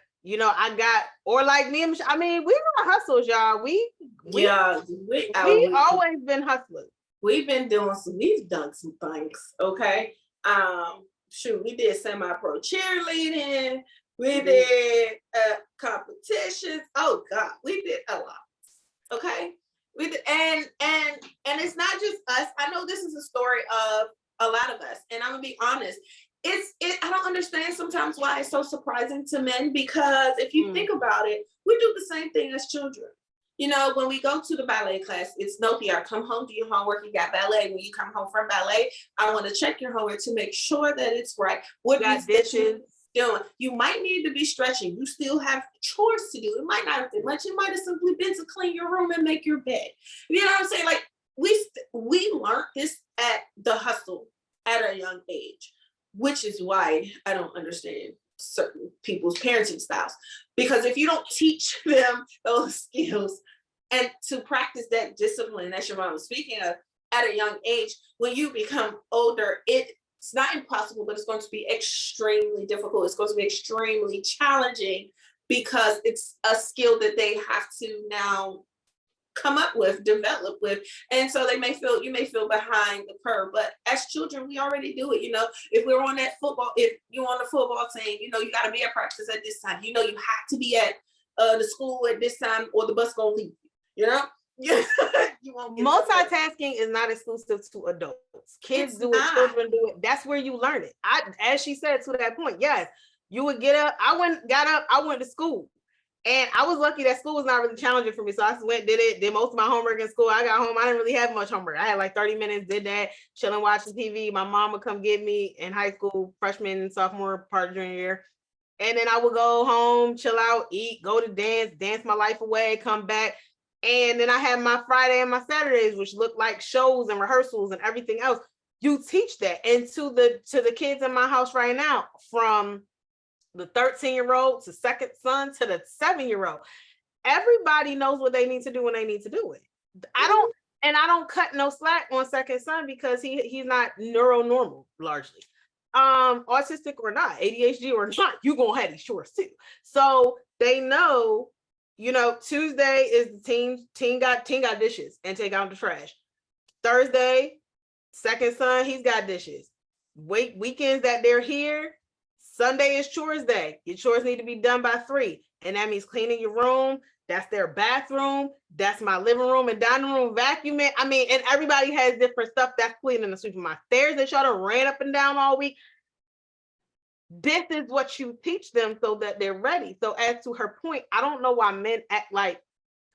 or like me and Michelle, I mean, we were hustlers, y'all. We always been hustlers. We've done some things, okay? We did semi-pro cheerleading. We did competitions. Oh God, we did a lot. Okay, we did, and it's not just us. I know this is a story of a lot of us, and I'm gonna be honest. I don't understand sometimes why it's so surprising to men, because if you think about it, we do the same thing as children. When we go to the ballet class, it's no PR. Come home, do your homework. You got ballet. When you come home from ballet, I want to check your homework to make sure that it's right. What got dishes doing? You might need to be stretching. You still have chores to do. It might not have been much. It might have simply been to clean your room and make your bed. You know what I'm saying? Like we learned this at the hustle at a young age, which is why I don't understand certain people's parenting styles, because if you don't teach them those skills and to practice that discipline that your mom was speaking of at a young age, when you become older, it's not impossible, but it's going to be extremely difficult. It's going to be extremely challenging, because it's a skill that they have to now come up with, develop with. And so you may feel behind the curve, but as children, we already do it. If we're on that football, if you're on the football team, you got to be at practice at this time. You have to be at the school at this time, or the bus gonna leave you won't. Multitasking is not exclusive to adults. Kids do it, children do it. That's where you learn it. As she said, to that point, yes, you would get up. I went to school. And I was lucky that school was not really challenging for me. So I just did most of my homework in school. I got home. I didn't really have much homework. I had like 30 minutes, did that, chilling, watching TV. My mom would come get me in high school, freshman and sophomore part of junior year. And then I would go home, chill out, eat, go to dance my life away, come back. And then I had my Friday and my Saturdays, which looked like shows and rehearsals and everything else. You teach that. And to the kids in my house right now, from the 13-year-old to second son to the 7-year-old, everybody knows what they need to do when they need to do it. I don't cut no slack on second son, because he's not neuronormal largely. Autistic or not, ADHD or not, you gonna have these chores too. So they know, Tuesday is the teen got dishes and take out the trash. Thursday, second son, he's got dishes. Weekends that they're here, Sunday is chores day. Your chores need to be done by 3. And that means cleaning your room. That's their bathroom. That's my living room and dining room, vacuuming. I mean, and everybody has different stuff. That's cleaning the sweeping my stairs that y'all done ran up and down all week. This is what you teach them so that they're ready. So as to her point, I don't know why men act like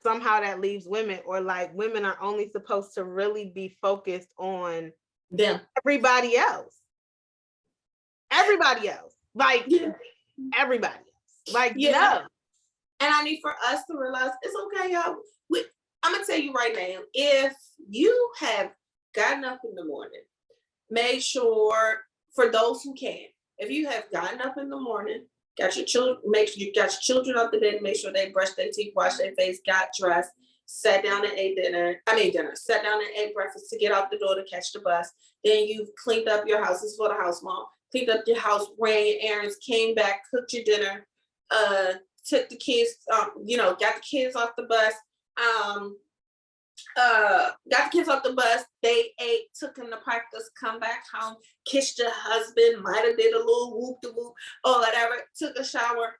somehow that leaves women, or like women are only supposed to really be focused on them, everybody else. Like everybody else. Like no. And I need for us to realize it's okay, y'all. I'm gonna tell you right now, if you have gotten up in the morning, make sure, for those who can, if you have gotten up in the morning, got your children, make sure you got your children up to bed, make sure they brush their teeth, wash their face, got dressed, sat down and ate sat down and ate breakfast to get out the door to catch the bus. Then you've cleaned up your house. This is for the house mom. Cleaned up your house, ran your errands, came back, cooked your dinner, took the kids, got the kids off the bus, they ate, took them to practice, come back home, kissed your husband, might have did a little whoop de whoop or whatever, took a shower,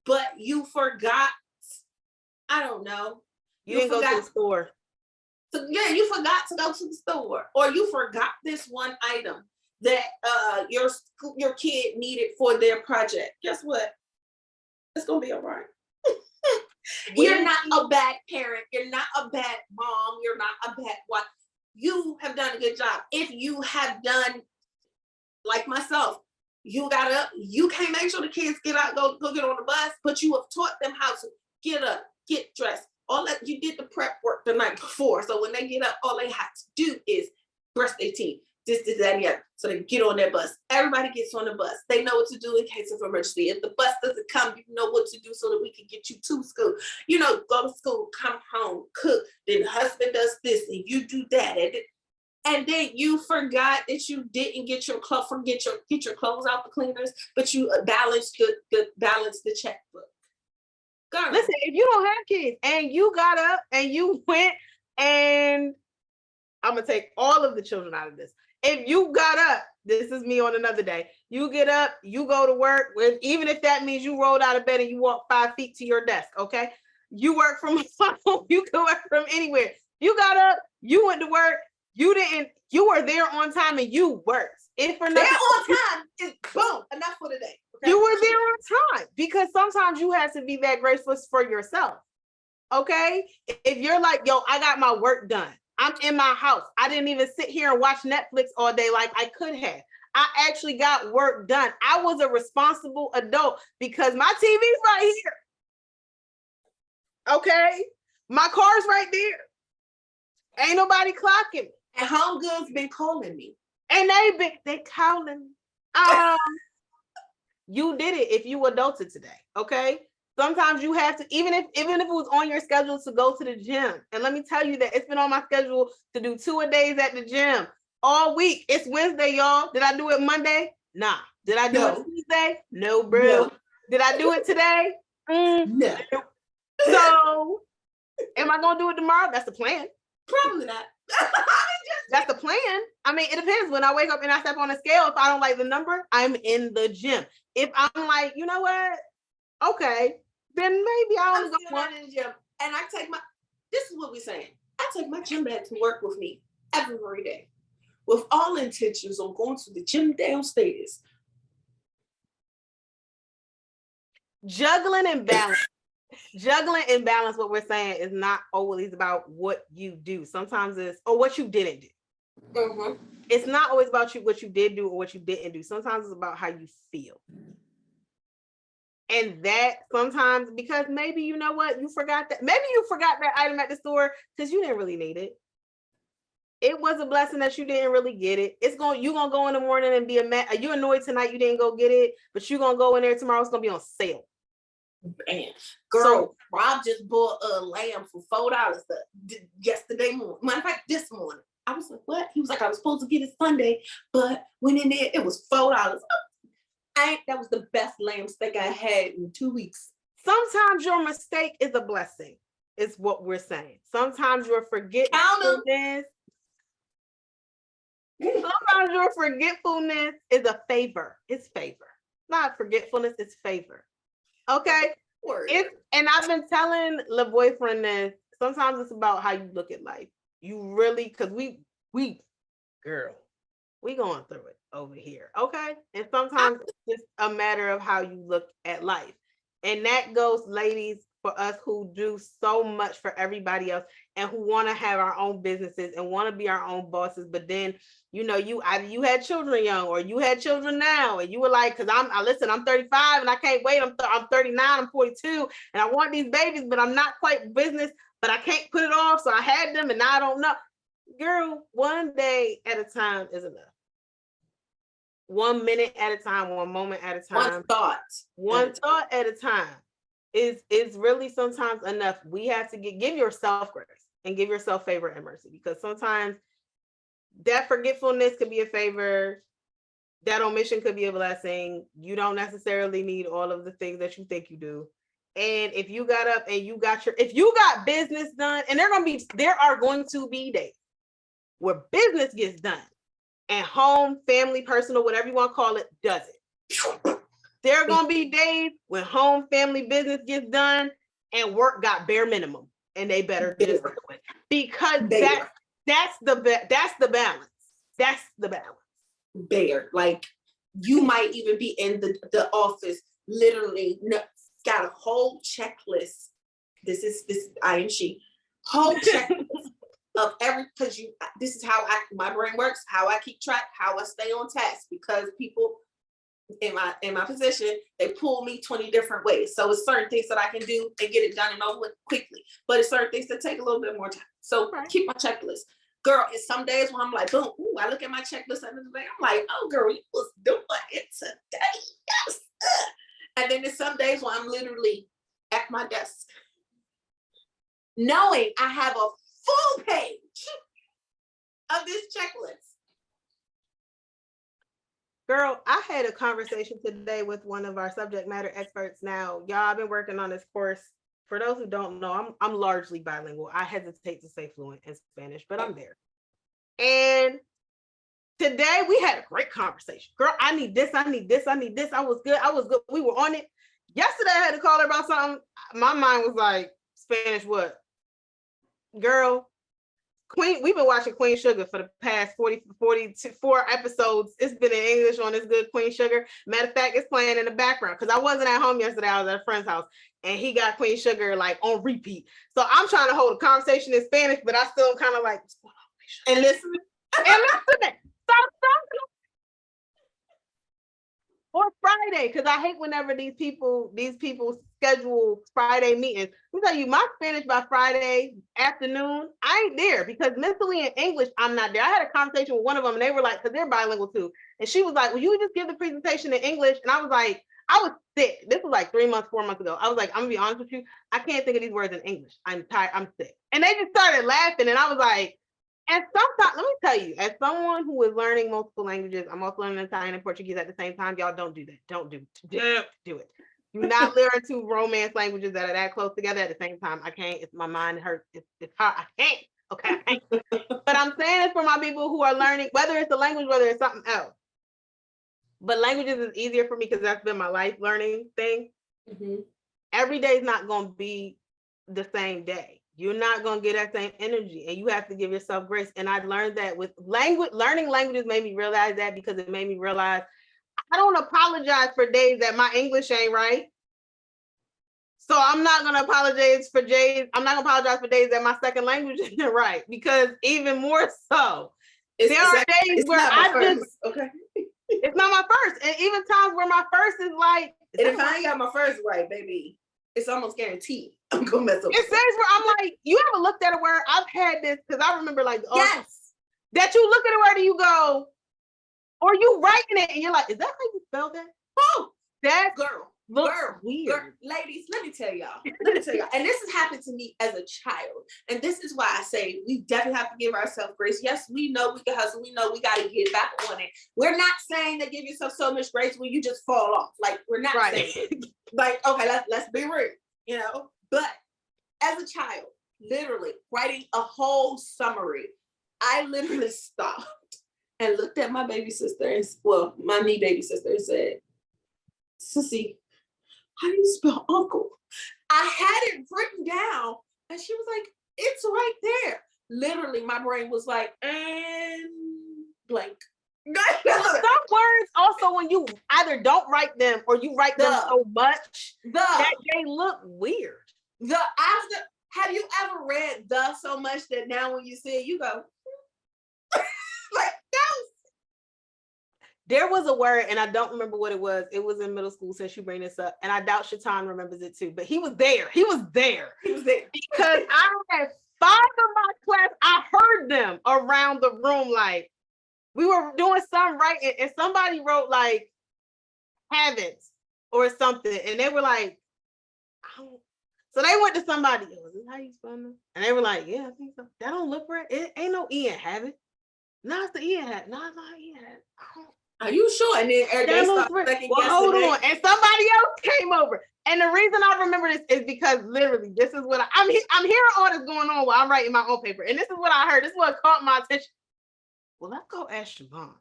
but you forgot, I don't know. You didn't go to the store. So you forgot to go to the store, or you forgot this one item that your kid needed for their project. Guess what? It's gonna be all right. You're not a bad parent. You're not a bad mom. You're not a bad wife. You have done a good job. If you have done like myself, you got up, you can't make sure the kids get out, go get on the bus, but you have taught them how to get up, get dressed. All that you did the prep work the night before. So when they get up, all they have to do is brush their teeth. This, that, and the other. So they get on their bus. Everybody gets on the bus. They know what to do in case of emergency. If the bus doesn't come, you know what to do so that we can get you to school. Go to school, come home, cook. Then the husband does this and you do that. And then you forgot that you didn't get your clothes out the cleaners, but you balanced the checkbook. Girl. Listen, if you don't have kids and you got up and you went, and I'm gonna take all of the children out of this. If you got up, this is me on another day. You get up, you go to work, even if that means you rolled out of bed and you walk 5 feet to your desk, okay? You work from home, you can work from anywhere. You got up, you went to work, you were there on time and you worked. If for nothing, there on time is boom, enough for the day. Okay? You were there on time, because sometimes you have to be that graceless for yourself. Okay? If you're like, yo, I got my work done. I'm in my house. I didn't even sit here and watch Netflix all day like I could have. I actually got work done. I was a responsible adult because my TV's right here. Okay? My car's right there. Ain't nobody clocking me. And Home Goods been calling me. And they calling me. You did it if you adulted today. Okay? Sometimes you have to, even if it was on your schedule to go to the gym. And let me tell you that it's been on my schedule to do 2-a-days at the gym all week. It's Wednesday, y'all. Did I do it Monday? Nah. Did I do it Tuesday? No, bro. No. Did I do it today? No. So, am I going to do it tomorrow? That's the plan. Probably not. That's the plan. I mean, it depends. When I wake up and I step on a scale, if I don't like the number, I'm in the gym. If I'm like, you know what? Okay, then maybe I'll go one in the gym. And this is what we're saying. I take my gym bag to work with me every day, with all intentions on going to the gym downstairs. Juggling and balance. Juggling and balance, what we're saying, is not always about what you do. Sometimes it's, or what you didn't do. Mm-hmm. It's not always about what you did do or what you didn't do. Sometimes it's about how you feel. And that sometimes, because maybe, you know what, you forgot that. Maybe you forgot that item at the store because you didn't really need it. It was a blessing that you didn't really get it. You're gonna go in the morning and be you annoyed tonight you didn't go get it, but you're gonna go in there tomorrow, it's gonna be on sale. Man, girl, Rob just bought a lamb for $4 yesterday morning. Matter of fact, this morning. I was like, what? He was like, I was supposed to get it Sunday, but went in there, it was $4. That was the best lamb steak I had in 2 weeks. Sometimes your mistake is a blessing, is what we're saying. Sometimes your forgetfulness. Sometimes your forgetfulness is a favor. It's favor. Not forgetfulness, it's favor. Okay? And I've been telling the boyfriend this. Sometimes it's about how you look at life. You really, because we going through it over here, okay? And sometimes it's just a matter of how you look at life. And that goes, ladies, for us who do so much for everybody else and who want to have our own businesses and want to be our own bosses. But then, you know, you had children young or you had children now and you were like, because I'm 35 and I can't wait. I'm 39, I'm 42 and I want these babies, but I'm not quite business, but I can't put it off. So I had them and now I don't know. Girl, one day at a time is enough. 1 minute at a time, 1 moment at a time. One thought at a time is really sometimes enough. We have to give yourself grace and give yourself favor and mercy, because sometimes that forgetfulness could be a favor. That omission could be a blessing. You don't necessarily need all of the things that you think you do. And if you got up and if you got business done, and there are going to be days where business gets done and home, family, personal, whatever you want to call it, doesn't. There are going to be days when home, family, business gets done and work got bare minimum and they better just do it, because that's the balance. That's the balance. Bare. Like, you might even be in the office, literally got a whole checklist. This is I and she. Whole checklist of because this is how my brain works, how I keep track, how I stay on task, because people in my position, they pull me 20 different ways. So it's certain things that I can do and get it done and over with quickly, but it's certain things that take a little bit more time. So keep my checklist. Girl, it's some days when I'm like, boom, ooh, I look at my checklist and I'm like, oh girl, you was doing it today. Yes. And then there's some days when I'm literally at my desk, knowing I have a full page of this checklist. Girl, I had a conversation today with one of our subject matter experts. Now, y'all, I've been working on this course. For those who don't know, I'm largely bilingual. I hesitate to say fluent in Spanish, but I'm there. And today we had a great conversation. Girl, I need this. I was good. We were on it. Yesterday I had to call her about something. My mind was like, Spanish what? Girl, we've been watching Queen Sugar for the past 44 episodes. It's been in English on this good Queen Sugar. Matter of fact, it's playing in the background because I wasn't at home yesterday. I was at a friend's house and he got Queen Sugar like on repeat. So I'm trying to hold a conversation in Spanish, but I still kind of like, what's going on? And listening. Stop. Or Friday, because I hate whenever these people schedule Friday meetings. Let me tell you, my Spanish by Friday afternoon, I ain't there, because mentally in English, I'm not there. I had a conversation with one of them and they were like, because they're bilingual too. And she was like, will you just give the presentation in English? And I was like, I was sick. This was like 4 months ago. I was like, I'm gonna be honest with you. I can't think of these words in English. I'm tired. I'm sick. And they just started laughing. And I was like, and sometimes, let me tell you, as someone who is learning multiple languages, I'm also learning Italian and Portuguese at the same time. Y'all don't do that. Don't do it. Do not learn two romance languages that are that close together at the same time. I can't. It's my mind hurts. It's hard. I can't. Okay, I can't. But I'm saying it for my people who are learning, whether it's a language, whether it's something else. But languages is easier for me because that's been my life learning thing. Mm-hmm. Every day is not going to be the same day. You're not going to get that same energy, and you have to give yourself grace. And I learned that with learning languages made me realize that, because it made me realize I don't apologize for days that my English ain't right. So I'm not going to apologize for days. I'm not going to apologize for days that my second language isn't right, because even more so, there are days where it's not my first. And even times where my first is like, and if I ain't got my first right, baby, it's almost guaranteed I'm gonna mess up. It's days where I'm like, you ever looked at a word? I've had this, because I remember like, that you look at a word and you go, or you writing it and you're like, is that how you spell that? Oh, that looks weird. Girl, ladies, let me tell y'all. And this has happened to me as a child. And this is why I say we definitely have to give ourselves grace. Yes, we know we can hustle. We know we got to get back on it. We're not saying to give yourself so much grace when you just fall off. Like, we're not saying like, okay, let's be real, you know. But as a child, literally writing a whole summary, I literally stopped and looked at my baby sister, and my knee baby sister, and said, Sissy, how do you spell uncle? I had it written down, and she was like, it's right there. Literally, my brain was like, and blank. Some words also, when you either don't write them or you write them so much that they look weird. Have you ever read the so much that now when you see it, you go, like, that There was a word, and I don't remember what it was. It was in middle school, since you bring this up, and I doubt Shaitan remembers it too, but he was there. He was there. Because I had 5 of my class, I heard them around the room, like, we were doing something right, and somebody wrote, like, haven't, or something, and they were like, so they went to somebody, is this how you spell it? And they were like, yeah, I think so. That don't look right. It ain't no E in haven't. No, it's the E in hat. No, it's not E in hat. Are you sure? And then they start second well, hold on. And somebody else came over. And the reason I remember this is because literally, this is what I'm hearing all this going on while I'm writing my own paper. And this is what I heard. This is what caught my attention. Well, let's go ask Siobhan.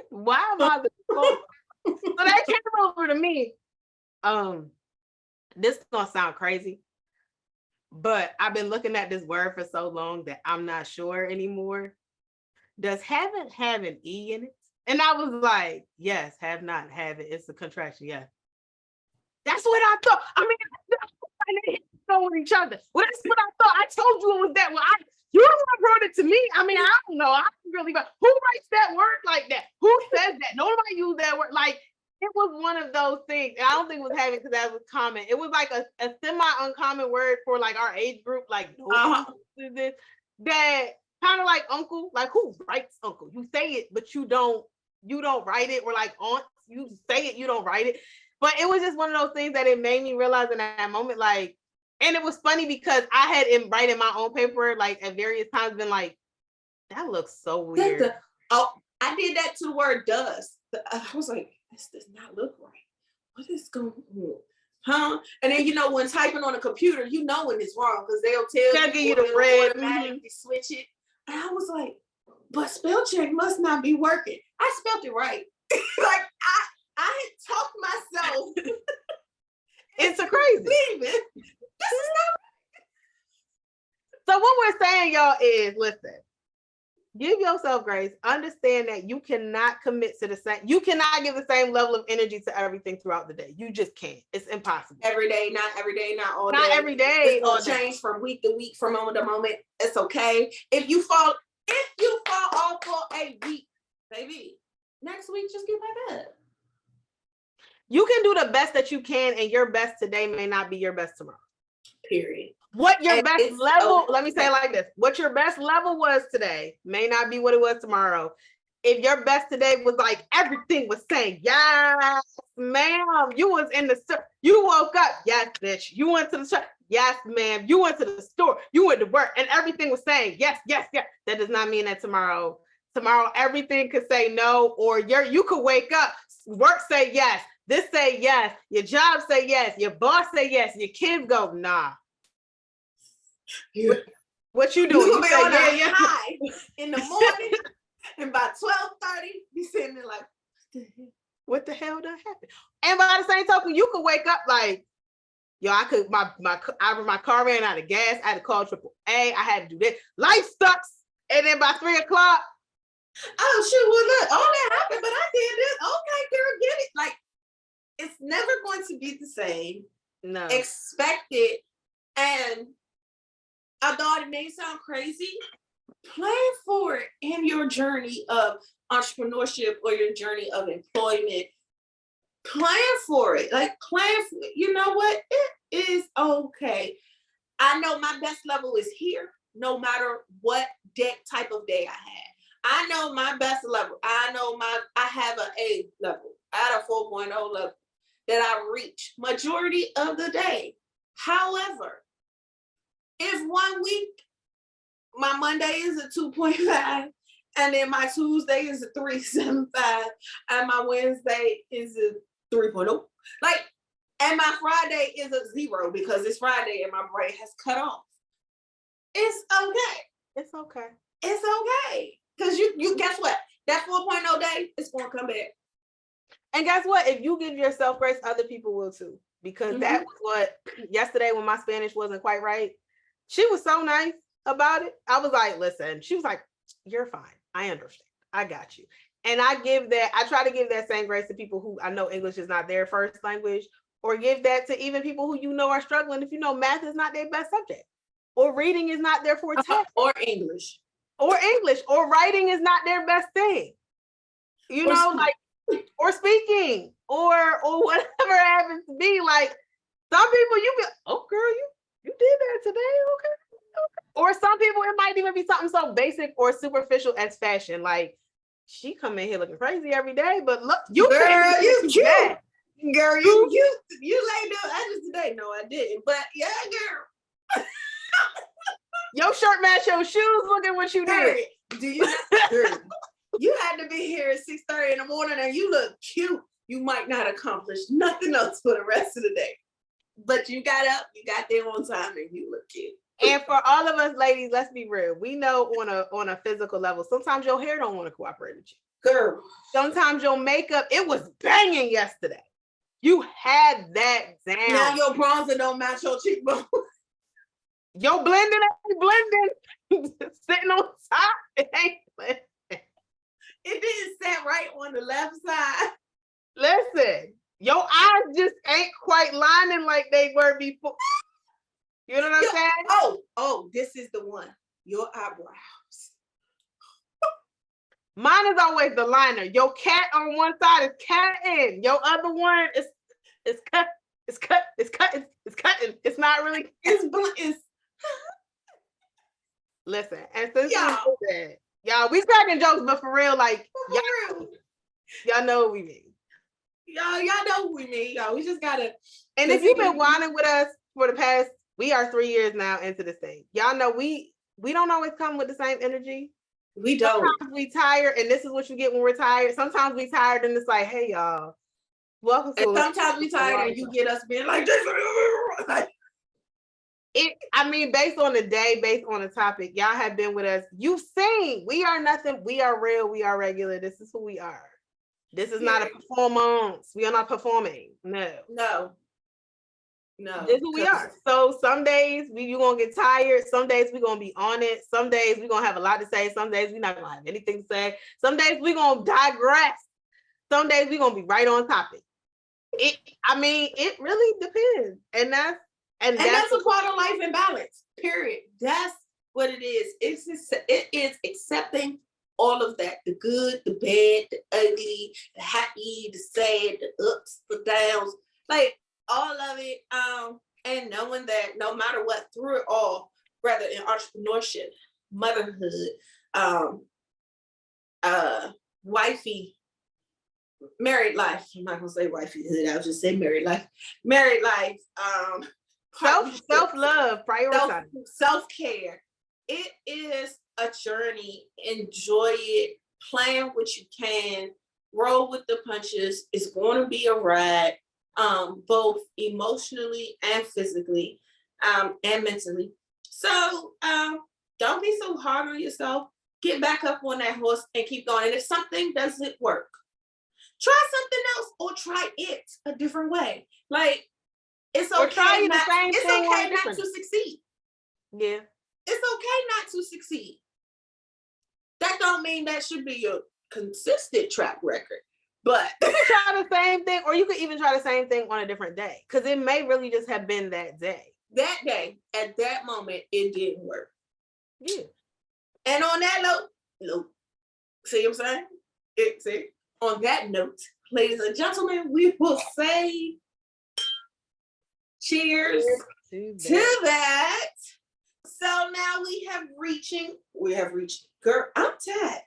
Why am I the So they came over to me. This is gonna sound crazy, but I've been looking at this word for so long that I'm not sure anymore. Does haven't have an E in it? And I was like, yes, have not, have it. It's a contraction, yeah. That's what I thought. I mean, they know with each other. Well, that's what I thought. I told you it was that. Well, you don't want to brought it to me. I mean, I don't know. I don't really, but who writes that word like that? Who says that? Nobody used that word. Like, it was one of those things. And I don't think it was having because that was common. It was like a semi-uncommon word for like our age group, like this, that kind of like uncle, like who writes uncle? You say it, but you don't write it, or like aunt, you say it, you don't write it. But it was just one of those things that it made me realize in that moment, like, and it was funny because I had in writing my own paper, like at various times been like, that looks so weird. I did that to the word does. I was like, this does not look right. What is going on? Huh? And then, when typing on a computer, when it's wrong because they'll tell you the red, automatically switch it. And I was like, but spell check must not be working. I spelled it right. Like I had talked myself. It's a crazy. This is not right. So what we're saying, y'all, is listen. Give yourself grace. Understand that you cannot commit to the same. You cannot give the same level of energy to everything throughout the day. You just can't. It's impossible. Every day, not every day, not all day. Not every day. It's gonna change from week to week, from moment to moment. It's okay. If you fall off for a week, baby, next week just get back up. You can do the best that you can, and your best today may not be your best tomorrow. Period. What your best level, let me say it like this. What your best level was today may not be what it was tomorrow. If your best today was like everything was saying, yes, ma'am, you was in the store, you woke up, yes, bitch, you went to the store, yes, ma'am, you went to the store, you went to work, and everything was saying, yes, yes, yes. That does not mean that tomorrow everything could say no, or you could wake up, work say yes, this say yes, your job say yes, your boss say yes, your kids go, nah. What you doing? You say, on a high in the morning, and by 12:30, you sitting there like, what the hell done happened? And by the same token, you could wake up like, yo, I could my car ran out of gas. I had to call AAA. I had to do this. Life sucks. And then by 3 o'clock, oh shoot, well look, all that happened, but I did this. Okay, girl, get it. Like, it's never going to be the same. No. Expect it. And although it may sound crazy, plan for it in your journey of entrepreneurship or your journey of employment. Plan for it. Like, plan for it. You know what? It is okay. I know my best level is here, no matter what type of day I had. I know my best level. I know I have an A level. I had a 4.0 level that I reach majority of the day. However, if 1 week my Monday is a 2.5, and then my Tuesday is a 3.75, and my Wednesday is a 3.0, like, and my Friday is a 0 because it's Friday and my brain has cut off. It's okay. It's okay. It's okay. Because you guess what? That 4.0 day is going to come back. And guess what? If you give yourself grace, other people will too. Because that was what, yesterday when my Spanish wasn't quite right, she was so nice about it. I was like, listen, she was like, you're fine. I understand. I got you. And I try to give that same grace to people who I know English is not their first language, or give that to even people who you know are struggling. If you know math is not their best subject, or reading is not their forte, or English, or writing is not their best thing. You know, like, or speaking, or whatever it happens to be. Like, some people you be, oh girl, you did that today, okay. Or some people it might even be something so basic or superficial as fashion. Like, she come in here looking crazy every day, but look, you girl, you cute. Bad. Girl, you laid down edges today. No, I didn't. But yeah, girl. Your shirt match your shoes. Look at what you did. Do you? You had to be here at 6:30 in the morning, and you look cute. You might not accomplish nothing else for the rest of the day, but you got up, you got there on time, and you look cute. And for all of us ladies, let's be real. We know on a physical level, sometimes your hair don't want to cooperate with you. Girl. Sometimes your makeup, it was banging yesterday. You had that down. Now your bronzer don't match your cheekbone. Your blending ain't blending. Sitting on top, it ain't blending. It didn't sit right on the left side. Listen, your eyes just ain't quite lining like they were before. You know what I'm saying? Oh, this is the one. Your eyebrows. Mine is always the liner. Your cat on one side is catting. Your other one is cut. It's cutting. It's not really. It's Listen, and since y'all, we cracking jokes, but for real, like y'all know what we mean. Y'all know what we mean. Y'all, we just gotta. And if you've been whining with us for the past, we are 3 years now into this thing. Y'all know we don't always come with the same energy. We don't. Sometimes we tired, and this is what you get when we're tired. Sometimes we tired, and it's like, hey y'all, welcome to. And sometimes we tired, and you get us being like this. I mean, based on the day, based on the topic, y'all have been with us. You've seen we are nothing. We are real. We are regular. This is who we are. This is not a performance. We are not performing. No. This is who we are. So some days you're gonna get tired. Some days we're gonna be on it. Some days we're gonna have a lot to say. Some days we're not gonna have anything to say. Some days we're gonna digress. Some days we're gonna be right on topic. It really depends. And that's a part of life and balance. Period. That's what it is. It is accepting all of that, the good, the bad, the ugly, the happy, the sad, the ups, the downs, like all of it. And knowing that no matter what, through it all, whether in entrepreneurship, motherhood, wifey, married life. I'm not gonna say wifeyhood. I'll just say married life. Married life. Self-love, prioritize. Self-care. It is a journey. Enjoy it. Plan what you can. Roll with the punches. It's going to be a ride, both emotionally and physically, and mentally. So don't be so hard on yourself. Get back up on that horse and keep going. And if something doesn't work, try something else or try it a different way. Like, it's okay not to succeed. Yeah. It's okay not to succeed. That don't mean that should be your consistent track record. But you can try the same thing, or you could even try the same thing on a different day. Because it may really just have been that day. That day, at that moment, it didn't work. Yeah. And on that note, see what I'm saying? On that note, ladies and gentlemen, we will say cheers to that. So now we have reached, girl, I'm tired.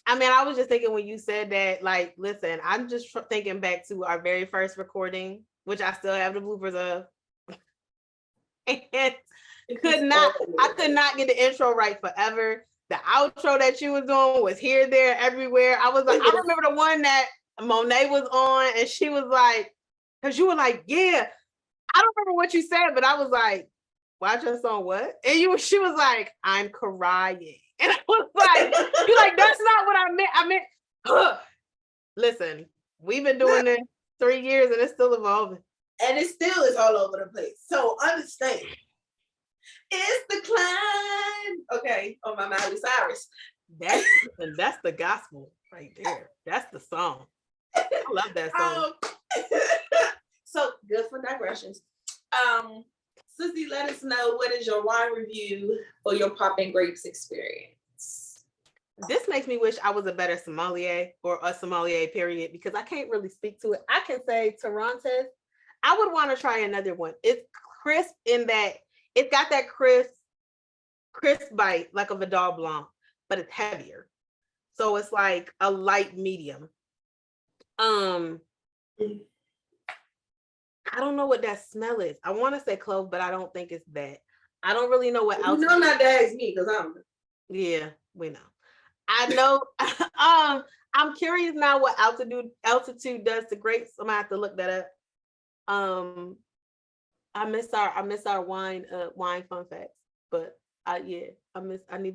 I mean, I was just thinking when you said that, like, listen, I'm just thinking back to our very first recording, which I still have the bloopers of. And I could not get the intro right forever. The outro that you was doing was here, there, everywhere. I was like, I remember the one that Monet was on, and she was like, because you were like, yeah, I don't remember what you said, but I was like, watch us on what? And she was like, I'm crying. And I was like, you're like, that's not what I meant. I meant, listen, we've been doing this 3 years and it's still evolving. And it still is all over the place. So understand. It's the climb. Okay, on my Miley Cyrus. That's the gospel right there. That's the song. I love that song. So good for digressions. Sissy, let us know, what is your wine review for your popping grapes experience? This makes me wish I was a better sommelier or a sommelier period, because I can't really speak to it. I can say Torrontés. I would want to try another one. It's crisp in that it's got that crisp bite like a Vidal Blanc, but it's heavier. So it's like a light medium. I don't know what that smell is. I want to say clove, but I don't think it's that. I don't really know what else. You know not to ask me, because I don't know. Yeah, we know. I know. I'm curious now what altitude does to grapes. I'm gonna have to look that up. I miss our wine fun facts, but I need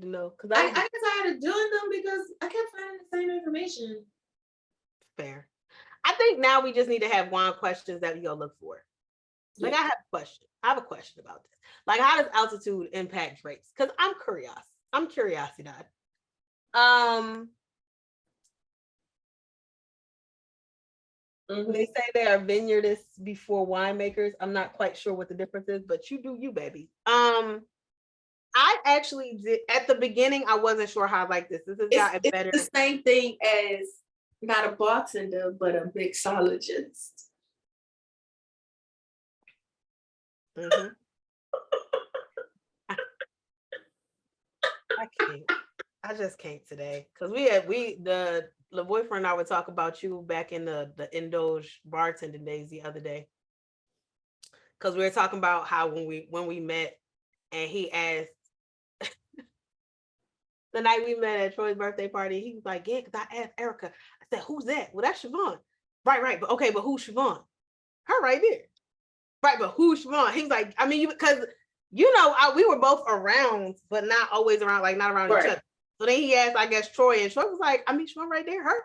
to know, because I got tired of doing them because I kept finding the same information. Fair. I think now we just need to have wine questions that we go look for. Like, I have a question. I have a question about this. Like, how does altitude impact grapes? Because I'm curious. I'm curiosity. They say they are vineyardists before winemakers. I'm not quite sure what the difference is, but you do you, baby. I actually did at the beginning. I wasn't sure how I like this. This has gotten better. It's the same thing as not a bartender, but a mixologist. Mm-hmm. I can't. I just can't today, because the boyfriend and I would talk about you back in the Indoge bartending days the other day, because we were talking about how when we met, and he asked the night we met at Troy's birthday party, he was like, yeah, because I asked Erica, I said, who's that? Well, that's Siobhan. Right, but okay, but who's Siobhan? Her right there. Right, but who's Siobhan? He was like, I mean, because we were both around, but not always around, like not around each other. So then he asked, I guess, Troy, and Troy was like, I mean, Siobhan right there, her.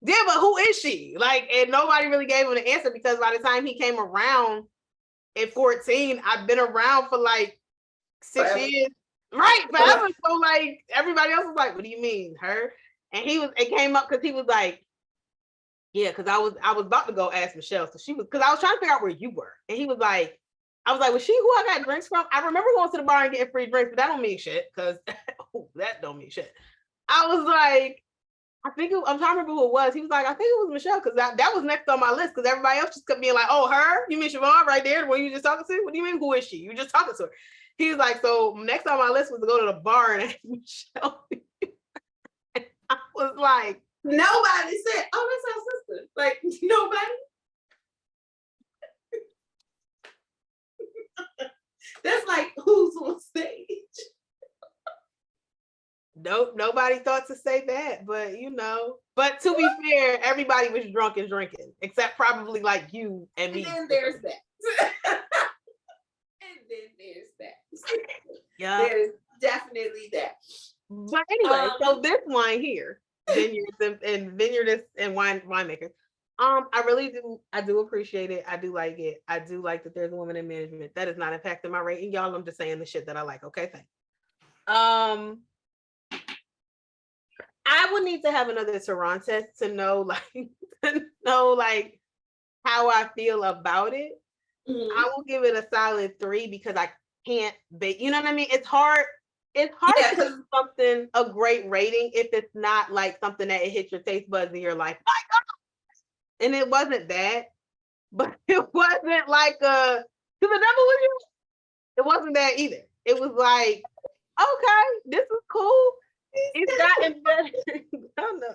Yeah, but who is she? Like, and nobody really gave him an answer, because by the time he came around at 14, I've been around for like 6 years. Right, forever. So like everybody else was like, what do you mean, her? And it came up because he was like, yeah, because I was about to go ask Michelle. So she was, because I was trying to figure out where you were. And he was like, I was like, was she who I got drinks from? I remember going to the bar and getting free drinks, but that don't mean shit, because that don't mean shit. I was like, I'm trying to remember who it was. He was like, I think it was Michelle, because that was next on my list, because everybody else just kept being like, oh, her? You mean Siobhan right there, the one you just talking to? What do you mean, who is she? You just talking to her. He was like, so next on my list was to go to the bar and ask Michelle. And I was like, nobody said, oh, that's our sister. Like, nobody. That's like, who's on stage? Nope, nobody thought to say that, but But to be fair, everybody was drunk and drinking, except probably like you and me. And then there's that. Yeah, there's definitely that. But anyway, so this wine here, vineyardists and winemakers. I do appreciate it. I do like it. I do like that there's a woman in management. That is not impacting my rating, y'all. I'm just saying the shit that I like. Okay, thanks. I would need to have another Torrontés to know how I feel about it. Mm-hmm. I will give it a solid 3, because I can't you know what I mean? It's hard to give something a great rating if it's not like something that it hits your taste buds and you're like, my God. And it wasn't that, but it wasn't like because the devil was you. It wasn't that either. It was like, okay, this is cool. It's gotten better.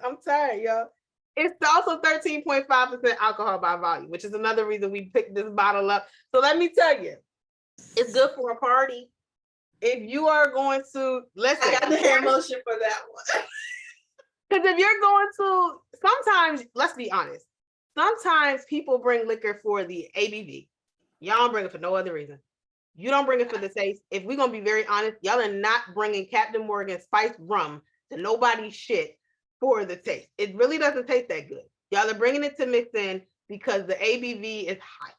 I'm tired, y'all. It's also 13.5% alcohol by volume, which is another reason we picked this bottle up. So let me tell you, it's good for a party. If you are going to, listen. I got the hand motion for that one. Because if you're going to, sometimes, let's be honest, sometimes people bring liquor for the ABV. Y'all don't bring it for no other reason. You don't bring it for the taste. If we're going to be very honest, y'all are not bringing Captain Morgan spiced rum to nobody's shit for the taste. It really doesn't taste that good. Y'all are bringing it to mix in because the ABV is high.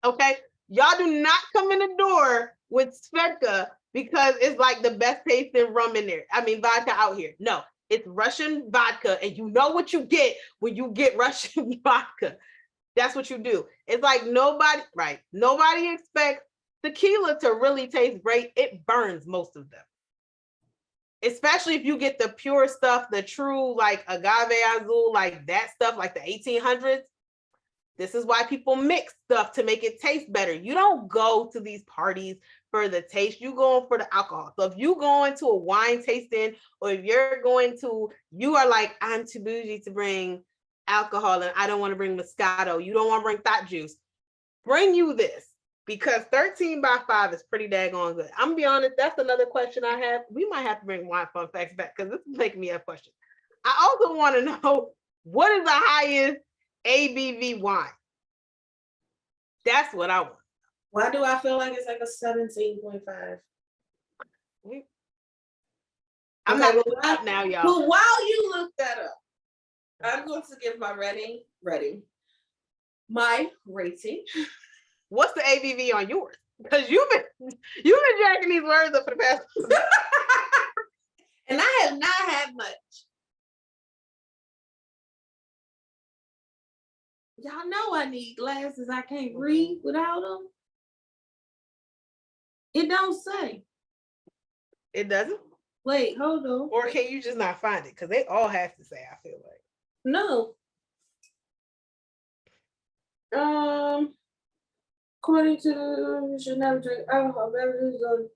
Okay? Y'all do not come in the door with Svedka because it's like the best tasting rum in there. I mean, vodka out here. No, it's Russian vodka, and you know what you get when you get Russian vodka. That's what you do. It's like nobody expects tequila to really taste great. It burns most of them. Especially if you get the pure stuff, the true like agave azul, like that stuff, like the 1800s. This is why people mix stuff to make it taste better. You don't go to these parties for the taste. You going for the alcohol. So if you go into a wine tasting, or if you are like, I'm too bougie to bring alcohol and I don't want to bring Moscato. You don't want to bring thought juice. Bring you this, because 13 by 5 is pretty daggone good. I'm gonna be honest, that's another question I have. We might have to bring wine fun facts back because this is making me a question. I also want to know, what is the highest ABV wine? That's what I want. Why do I feel like it's like a 17.5? I'm not looking up now, y'all. But while you look that up, I'm going to give my rating. What's the ABV on yours? Because you've been jacking these words up for the past. And I have not had much. Y'all know I need glasses. I can't read without them. It don't say. It doesn't? Wait, hold on. Or can you just not find it? Because they all have to say, I feel like. No. According to you should never drink alcohol beverages on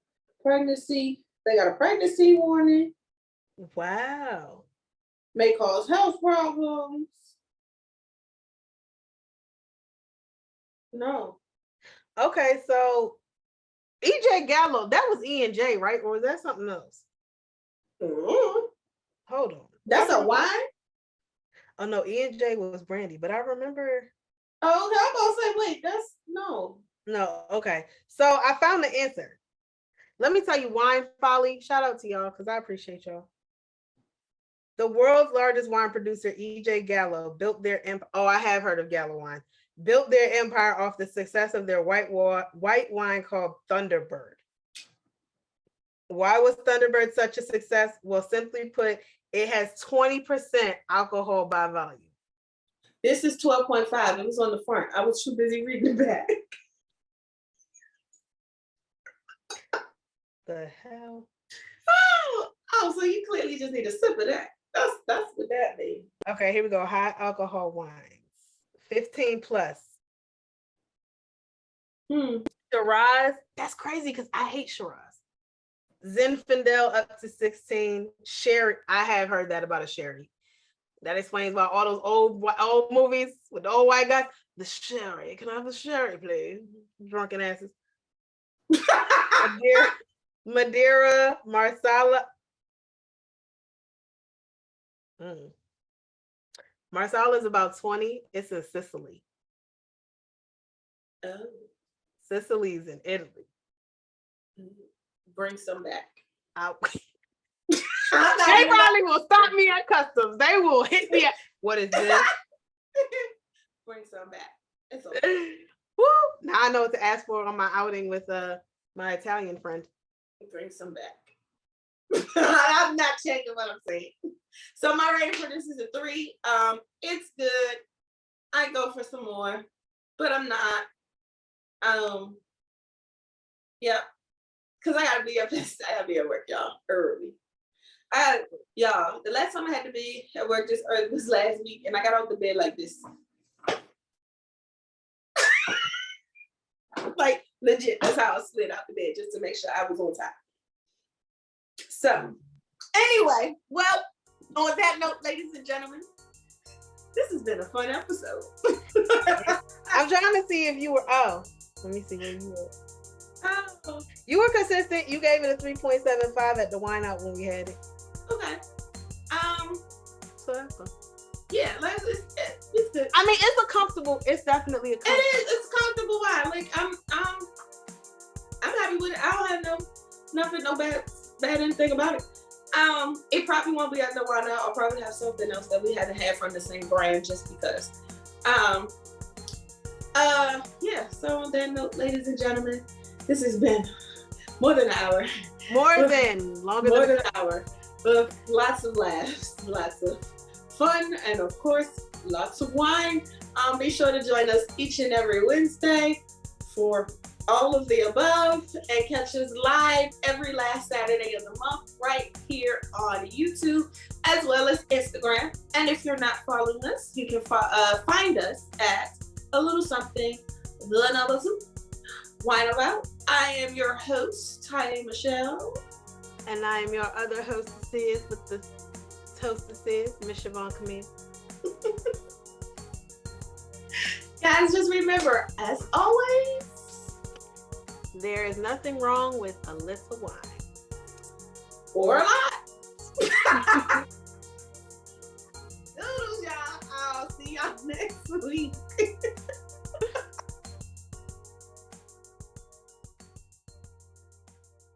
pregnancy. They got a pregnancy warning. Wow. May cause health problems. No. Okay, so EJ Gallo, that was E&J, right? Or was that something else? Mm-hmm. Hold on. That's a wine? Oh no, E&J was brandy, but I remember. Oh, okay, I'm gonna say, wait, that's no. No, okay. So I found the answer. Let me tell you, Wine Folly. Shout out to y'all because I appreciate y'all. The world's largest wine producer, EJ Gallo, built their empire. Oh, I have heard of Gallo wine. Built their empire off the success of their white wine called Thunderbird. Why was Thunderbird such a success? Well, simply put, it has 20% alcohol by volume. This is 12.5. It was on the front. I was too busy reading the back. The hell? Oh, so you clearly just need a sip of that. That's what that means. Okay, here we go. High alcohol wines. 15 plus. Shiraz. That's crazy because I hate Shiraz. Zinfandel up to 16. Sherry. I have heard that about a sherry. That explains why all those old movies with the old white guys. The sherry. Can I have a sherry, please? Drunken asses. Madeira, Marsala. Marsala is about 20. It's in Sicily. Oh. Sicily's in Italy. Bring some back. They probably will stop me at customs. They will hit me at, what is this? Bring some back. It's okay. Woo! Now I know what to ask for on my outing with my Italian friend. Bring some back. I'm not checking what I'm saying. So my rating for this is a 3. It's good. I go for some more, but I'm not. Yeah, because I gotta be up. I gotta be at work, y'all, early. Y'all, the last time I had to be at work this early was last week, and I got out the bed like this. Like legit, that's how I slid out the bed just to make sure I was on time. So, anyway, well, on that note, ladies and gentlemen, this has been a fun episode. I'm trying to see if you were. Oh, let me see where you were. Oh. You were consistent. You gave it a 3.75 at the wine out when we had it. Okay. So that's fun. Yeah, like it's good. I mean, it's definitely a comfortable. It is. It's comfortable wine. Like I'm happy with it. I don't have nothing, no bad anything about it. It probably won't be at the wine out. I'll probably have something else that we haven't had from the same brand just because. Yeah. So on that note, ladies and gentlemen, this has been more than an hour. Longer than an hour. But lots of laughs, lots of fun, and of course, lots of wine. Be sure to join us each and every Wednesday for all of the above, and catch us live every last Saturday of the month right here on YouTube as well as Instagram. And if you're not following us, you can find us at a little something, the number 2, Wine About. I am your host, Tiny Michelle. And I am your other hostess with the hostesses, Miss Siobhan Camille. Guys, just remember, as always, there is nothing wrong with a little wine. Or a lot. Doodles, y'all. I'll see y'all next week.